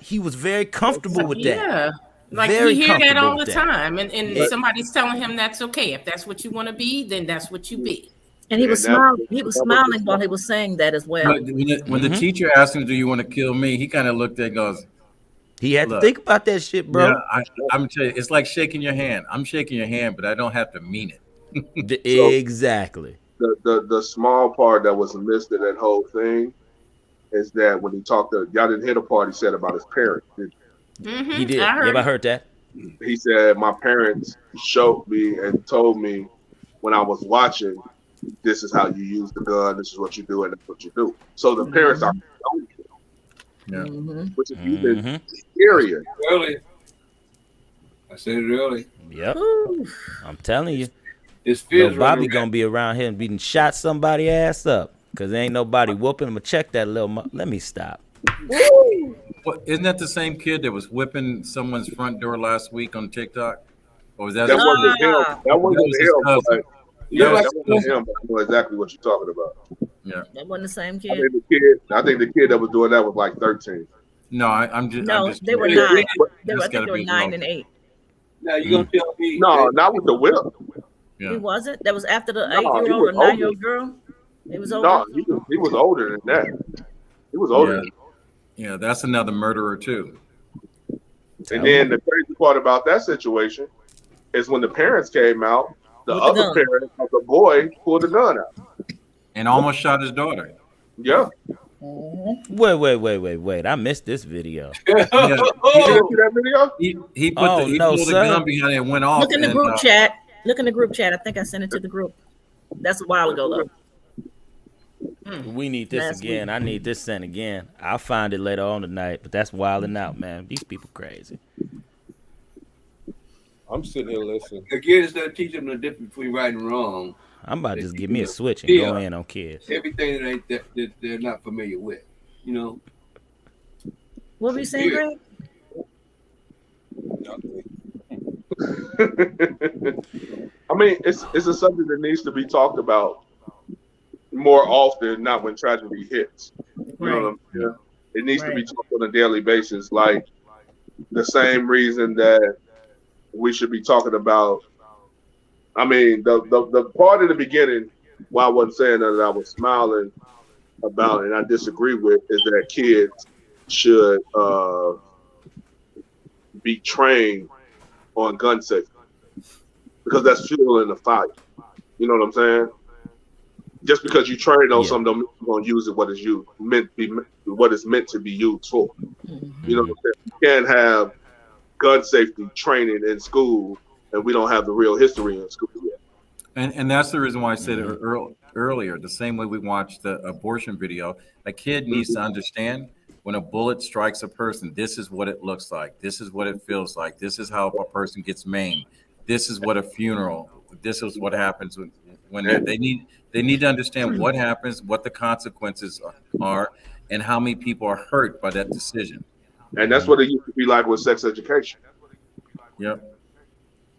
he was very comfortable with that. Yeah, like very we hear that all the that. time, and somebody's telling him that's okay. If that's what you want to be, then that's what you be. And he was smiling. He was smiling while he was saying that as well. When the teacher asked him, "Do you want to kill me?" he kind of looked at and goes. He had to think about that shit, bro. Yeah, I'm telling you, it's like shaking your hand. I'm shaking your hand, but I don't have to mean it. Exactly. The small part that was missed in that whole thing is that when he talked to y'all didn't hear the part he said about his parents. He did. I heard that. He said my parents showed me and told me when I was watching, this is how you use the gun, this is what you do, and that's what you do. So the parents are which is even scarier. Really? I said it early. Yep. I'm telling you. Bobby running gonna be around here and beating shot somebody ass up because there ain't nobody whooping him. But check that little. Let me stop. Well, isn't that the same kid that was whipping someone's front door last week on TikTok? Or was that? That wasn't him. That wasn't him. But I know exactly what you're talking about. Yeah. That wasn't the same kid. I think the kid that was doing that was like 13. No, I'm just. No, I'm just they were 9. I think they were 9 and 8. Now you gonna tell me? No, not with the whip. Yeah. He wasn't. That was after the 8-year-old or 9-year-old girl. He was older. No, he was older than that. He was older. Yeah, that's another murderer too. And then the crazy part about that situation is when the parents came out, the other parent of the boy pulled the gun out and almost shot his daughter. Yeah. Wait! I missed this video. You didn't see that video? He pulled the gun behind it and went off. Look in the group chat. Look in the group chat. I think I sent it to the group. That's a while ago, though. We need this again. I need this sent again. I'll find it later on tonight, but that's wilding out, man. These people crazy. I'm sitting here listening. Again, it's not teaching them the difference between right and wrong. I'm about to just give me a switch and go in on kids. Everything that they're not familiar with, you know. What were you saying, Greg? I mean, it's a subject that needs to be talked about more often, not when tragedy hits. You know what I'm saying? It needs to be talked on a daily basis, like the same reason that we should be talking about. I mean, the part in the beginning, why I wasn't saying that I was smiling about, and I disagree with, is that kids should be trained on gun safety, because that's fuel in the fire. You know what I'm saying? Just because you train on something, don't mean you're gonna use it what it's meant to be used for. You know what I'm saying? You can't have gun safety training in school, and we don't have the real history in school yet. And that's the reason why I said earlier, the same way we watched the abortion video, a kid needs to understand when a bullet strikes a person, this is what it looks like. This is what it feels like. This is how a person gets maimed. This is what a funeral, this is what happens when they need to understand what happens, what the consequences are, and how many people are hurt by that decision. And that's what it used to be like with sex education. Yep.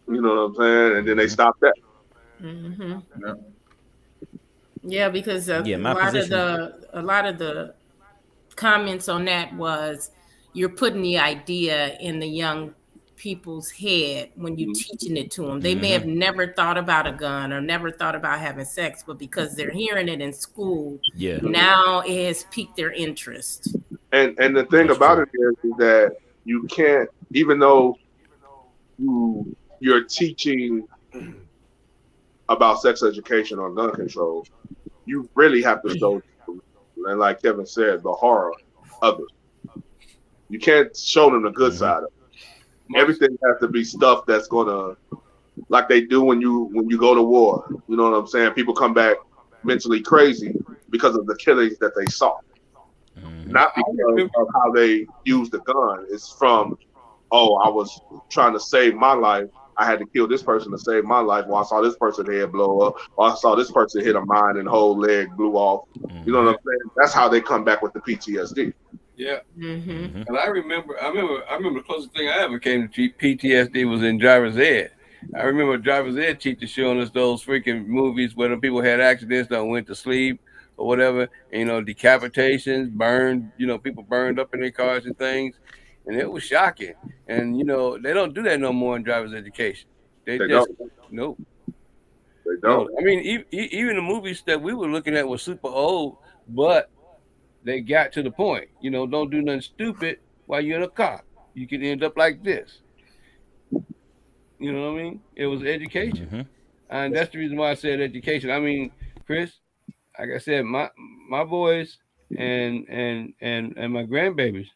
You know what I'm saying? And then they stopped that. Mm-hmm. Yep. Yeah, because a lot of the comments on that was you're putting the idea in the young people's head when you're teaching it to them. They may have never thought about a gun or never thought about having sex, but because they're hearing it in school, now it has piqued their interest. And the thing about it is that you can't, even though you're teaching about sex education or gun control, you really have to show, and like Kevin said, the horror of it. You can't show them the good side of it. Everything has to be stuff that's gonna, like they do when you go to war. You know what I'm saying? People come back mentally crazy because of the killings that they saw. Not because of how they used the gun. It's from, oh, I was trying to save my life. I had to kill this person to save my life. Or I saw this person head blow up. Or I saw this person hit a mine and whole leg blew off. You know what I'm saying? That's how they come back with the PTSD. Yeah. And I remember the closest thing I ever came to PTSD was in driver's ed. I remember driver's ed teacher showing us those freaking movies where the people had accidents that went to sleep or whatever, you know, decapitations, burned, you know, people burned up in their cars and things. And it was shocking. And, you know, they don't do that no more in driver's education. They just don't. Nope. They don't. I mean, even the movies that we were looking at were super old, but they got to the point. You know, don't do nothing stupid while you're in a car. You can end up like this. You know what I mean? It was education. And that's the reason why I said education. I mean, Chris, like I said, my boys and my grandbabies,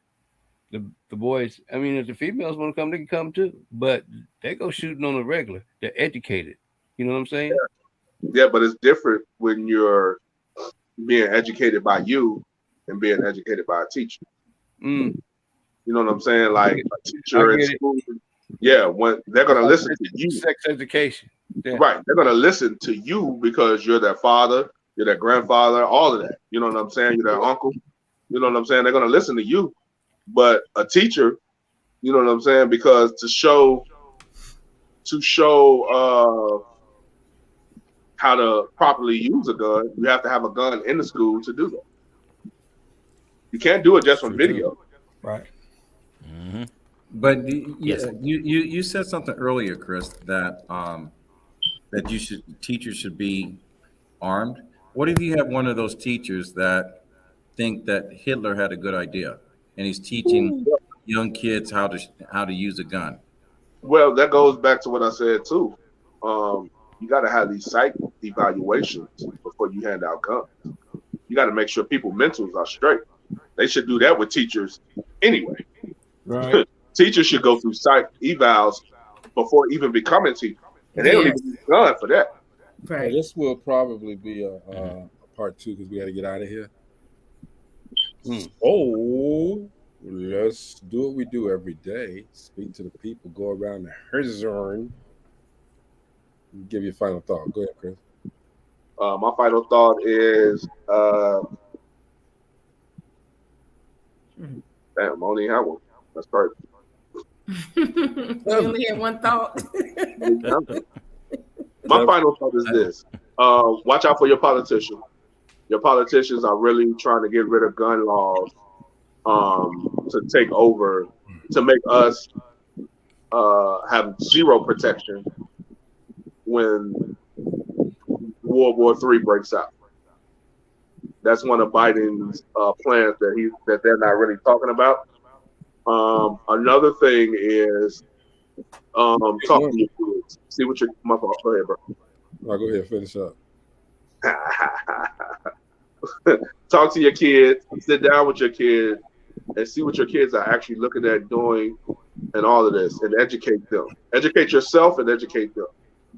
the boys, I mean, if the females want to come, they can come too. But they go shooting on the regular. They're educated. You know what I'm saying? Yeah, but it's different when you're being educated by you and being educated by a teacher. You know what I'm saying? Like a teacher in school, when they're gonna listen to you. Sex education. Yeah. Right. They're gonna listen to you because you're their father, you're their grandfather, all of that. You know what I'm saying? You're their uncle. You know what I'm saying? They're gonna listen to you. But a teacher, you know what I'm saying? Because to show how to properly use a gun, you have to have a gun in the school to do that. You can't do it just on video. Right. But you said something earlier, Chris, that teachers should be armed. What if you have one of those teachers that think that Hitler had a good idea and he's teaching young kids how to use a gun? Well, that goes back to what I said too. You got to have these psych evaluations before you hand out guns. You got to make sure people's mentals are straight. They should do that with teachers anyway. Right. Teachers should go through psych evals before even becoming teachers. And they don't even need a gun for that. Right. This will probably be a part 2 because we got to get out of here. So let's do what we do every day. Speak to the people. Go around the Herzern. Give your final thought. Go ahead, Chris. My final thought is, damn, I only have one. That's perfect. We only had one thought. My final thought is this: watch out for your politicians. Your politicians are really trying to get rid of gun laws to take over, to make us have zero protection when World War III breaks out. That's one of Biden's plans that they're not really talking about. Another thing is talk to your kids. See what your my fault. Go ahead, bro. Go ahead, finish up. Talk to your kids. Sit down with your kids and see what your kids are actually looking at doing, and all of this, and educate them. Educate yourself and educate them,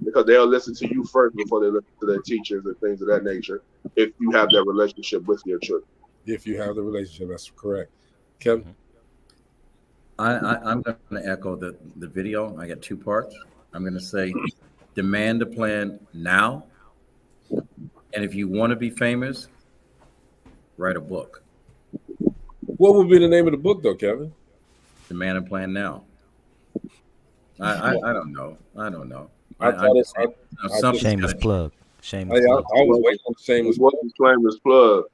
because they'll listen to you first before they listen to their teachers and things of that nature. If you have that relationship with your children. If you have the relationship, that's correct. Kevin? I'm going to echo the video. I got 2 parts. I'm going to say, demand a plan now. And if you want to be famous, write a book. What would be the name of the book, though, Kevin? Demand a plan now. I don't know. I don't know. Shameless plug. Shameless I plug. was waiting on the shameless plug. Shameless plug.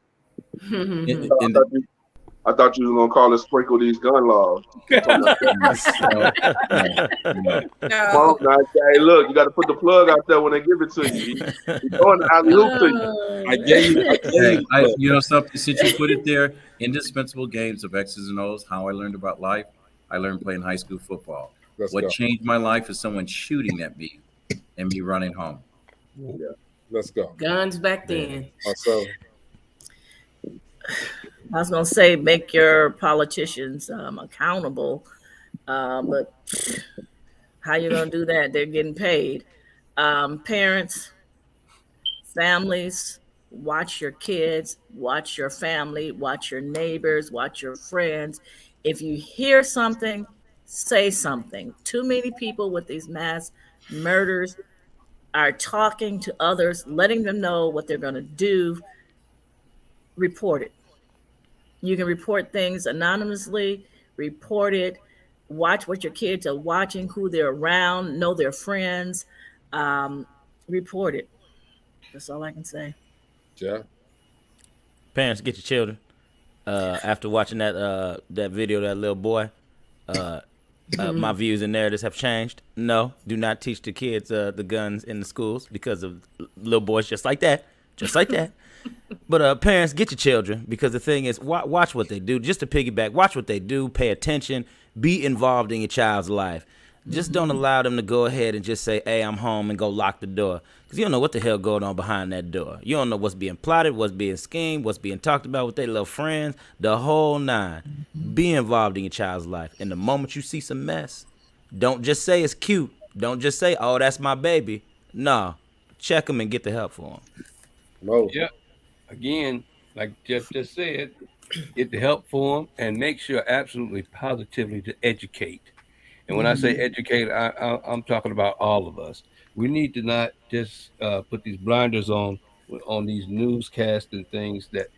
I thought you were gonna call it "Sprinkle These Gun Laws." Well, now, hey, look, you got to put the plug out there when they give it to you. You're going to alley-oop to you. I gave you know something. Since you put it there, indispensable games of X's and O's. How I learned about life. I learned playing high school football. What changed my life is someone shooting at me and me running home. Yeah, let's go. Guns back then. Also, I was going to say, make your politicians accountable, but how you going to do that? They're getting paid. Parents, families, watch your kids, watch your family, watch your neighbors, watch your friends. If you hear something, say something. Too many people with these mass murders are talking to others, letting them know what they're going to do. Report it. You can report things anonymously, report it, watch what your kids are watching, who they're around, know their friends, report it. That's all I can say. Yeah. Parents, get your children. After watching that video of that little boy, my views and narratives have changed. No, do not teach the kids the guns in the schools because of little boys just like that. Just like that. But parents, get your children, because the thing is, watch what they do. Just to piggyback, watch what they do, pay attention, be involved in your child's life. Just don't allow them to go ahead and just say, hey, I'm home, and go lock the door. Because you don't know what the hell going on behind that door. You don't know what's being plotted, what's being schemed, what's being talked about with their little friends, the whole nine. Be involved in your child's life. And the moment you see some mess, don't just say it's cute. Don't just say, oh, that's my baby. No, check them and get the help for them. No. Yeah. Again, like Jeff just said, get the help for them and make sure absolutely positively to educate. And when I say educate, I'm talking about all of us. We need to not just put these blinders on these newscasts and things that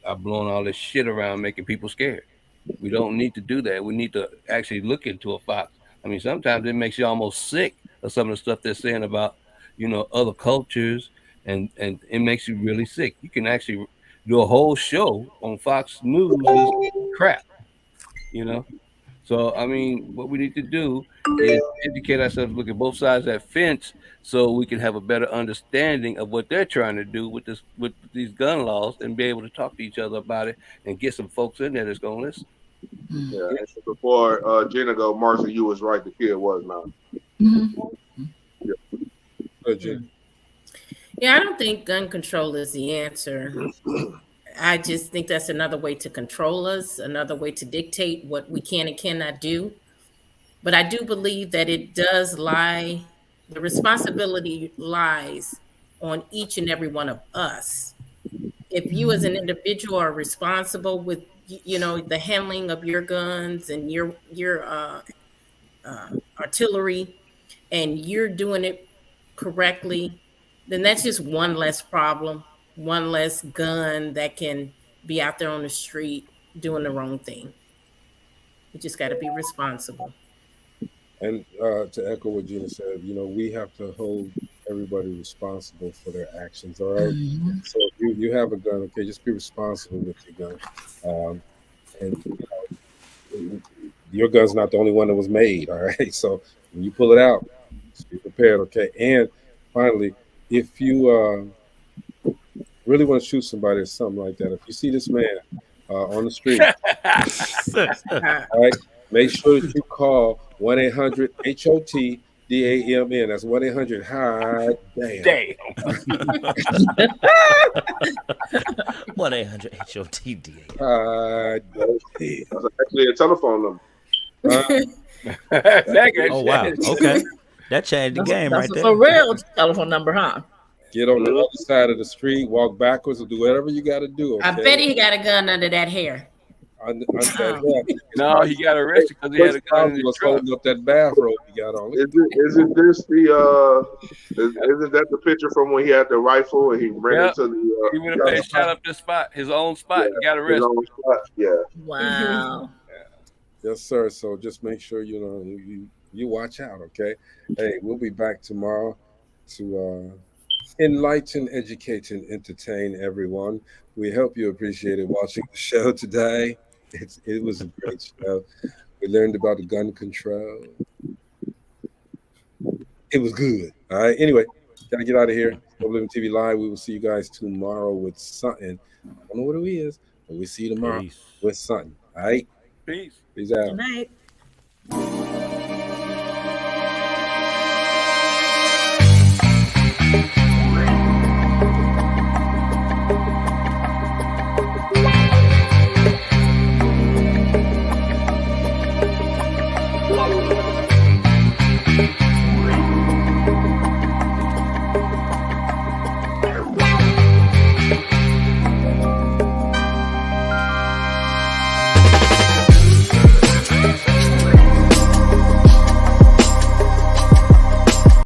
are blowing all this shit around, making people scared. We don't need to do that. We need to actually look into a Fox. I mean, sometimes it makes you almost sick of some of the stuff they're saying about, other cultures. And it makes you really sick. You can actually do a whole show on Fox News is crap, So, I mean, what we need to do is educate ourselves, look at both sides of that fence, so we can have a better understanding of what they're trying to do with these gun laws, and be able to talk to each other about it and get some folks in there that's going to listen. Yeah. Before Gina go, Marcia, you was right. The kid was not. Yeah. Yeah, I don't think gun control is the answer. I just think that's another way to control us, another way to dictate what we can and cannot do. But I do believe that it does lie The responsibility lies on each and every one of us. If you as an individual are responsible with, the handling of your guns and your artillery, and you're doing it correctly, then that's just one less problem, one less gun that can be out there on the street doing the wrong thing. You just got to be responsible. And to echo what Gina said, we have to hold everybody responsible for their actions. All right. Mm-hmm. So if you have a gun, okay, just be responsible with your gun. And your gun's not the only one that was made. All right. So when you pull it out, just be prepared. Okay. And finally, if you really want to shoot somebody or something like that, if you see this man on the street, all right, make sure that you call 1-800-HOT-DAMN. That's 1-800 damn. 1-800-HOT-DAMN. That's actually a telephone number. Oh wow. Okay. That changed the game right there. That's a real telephone number, huh? Get on the other side of the street, walk backwards, or do whatever you got to do. Okay? I bet he got a gun under that hair. No, he got arrested because he had a gun in his truck. Holding up that bathrobe he got on. Isn't this isn't that the picture from when he had the rifle and he ran into the? He went up there and shot up the spot, his own spot. Yeah, he got arrested. His own spot. Yeah. Wow. Yes, sir. So just make sure you watch out. Okay. Hey, we'll be back tomorrow to enlighten, educate, and entertain everyone. We hope you appreciated watching the show today. It was a great show. We learned about the gun control. It was good. All right. Anyway, gotta get out of here. DopeliveTV Live. We will see you guys tomorrow with something. I don't know what it is, but we'll see you tomorrow with something. All right. Peace. Peace out. Good night. Thank you.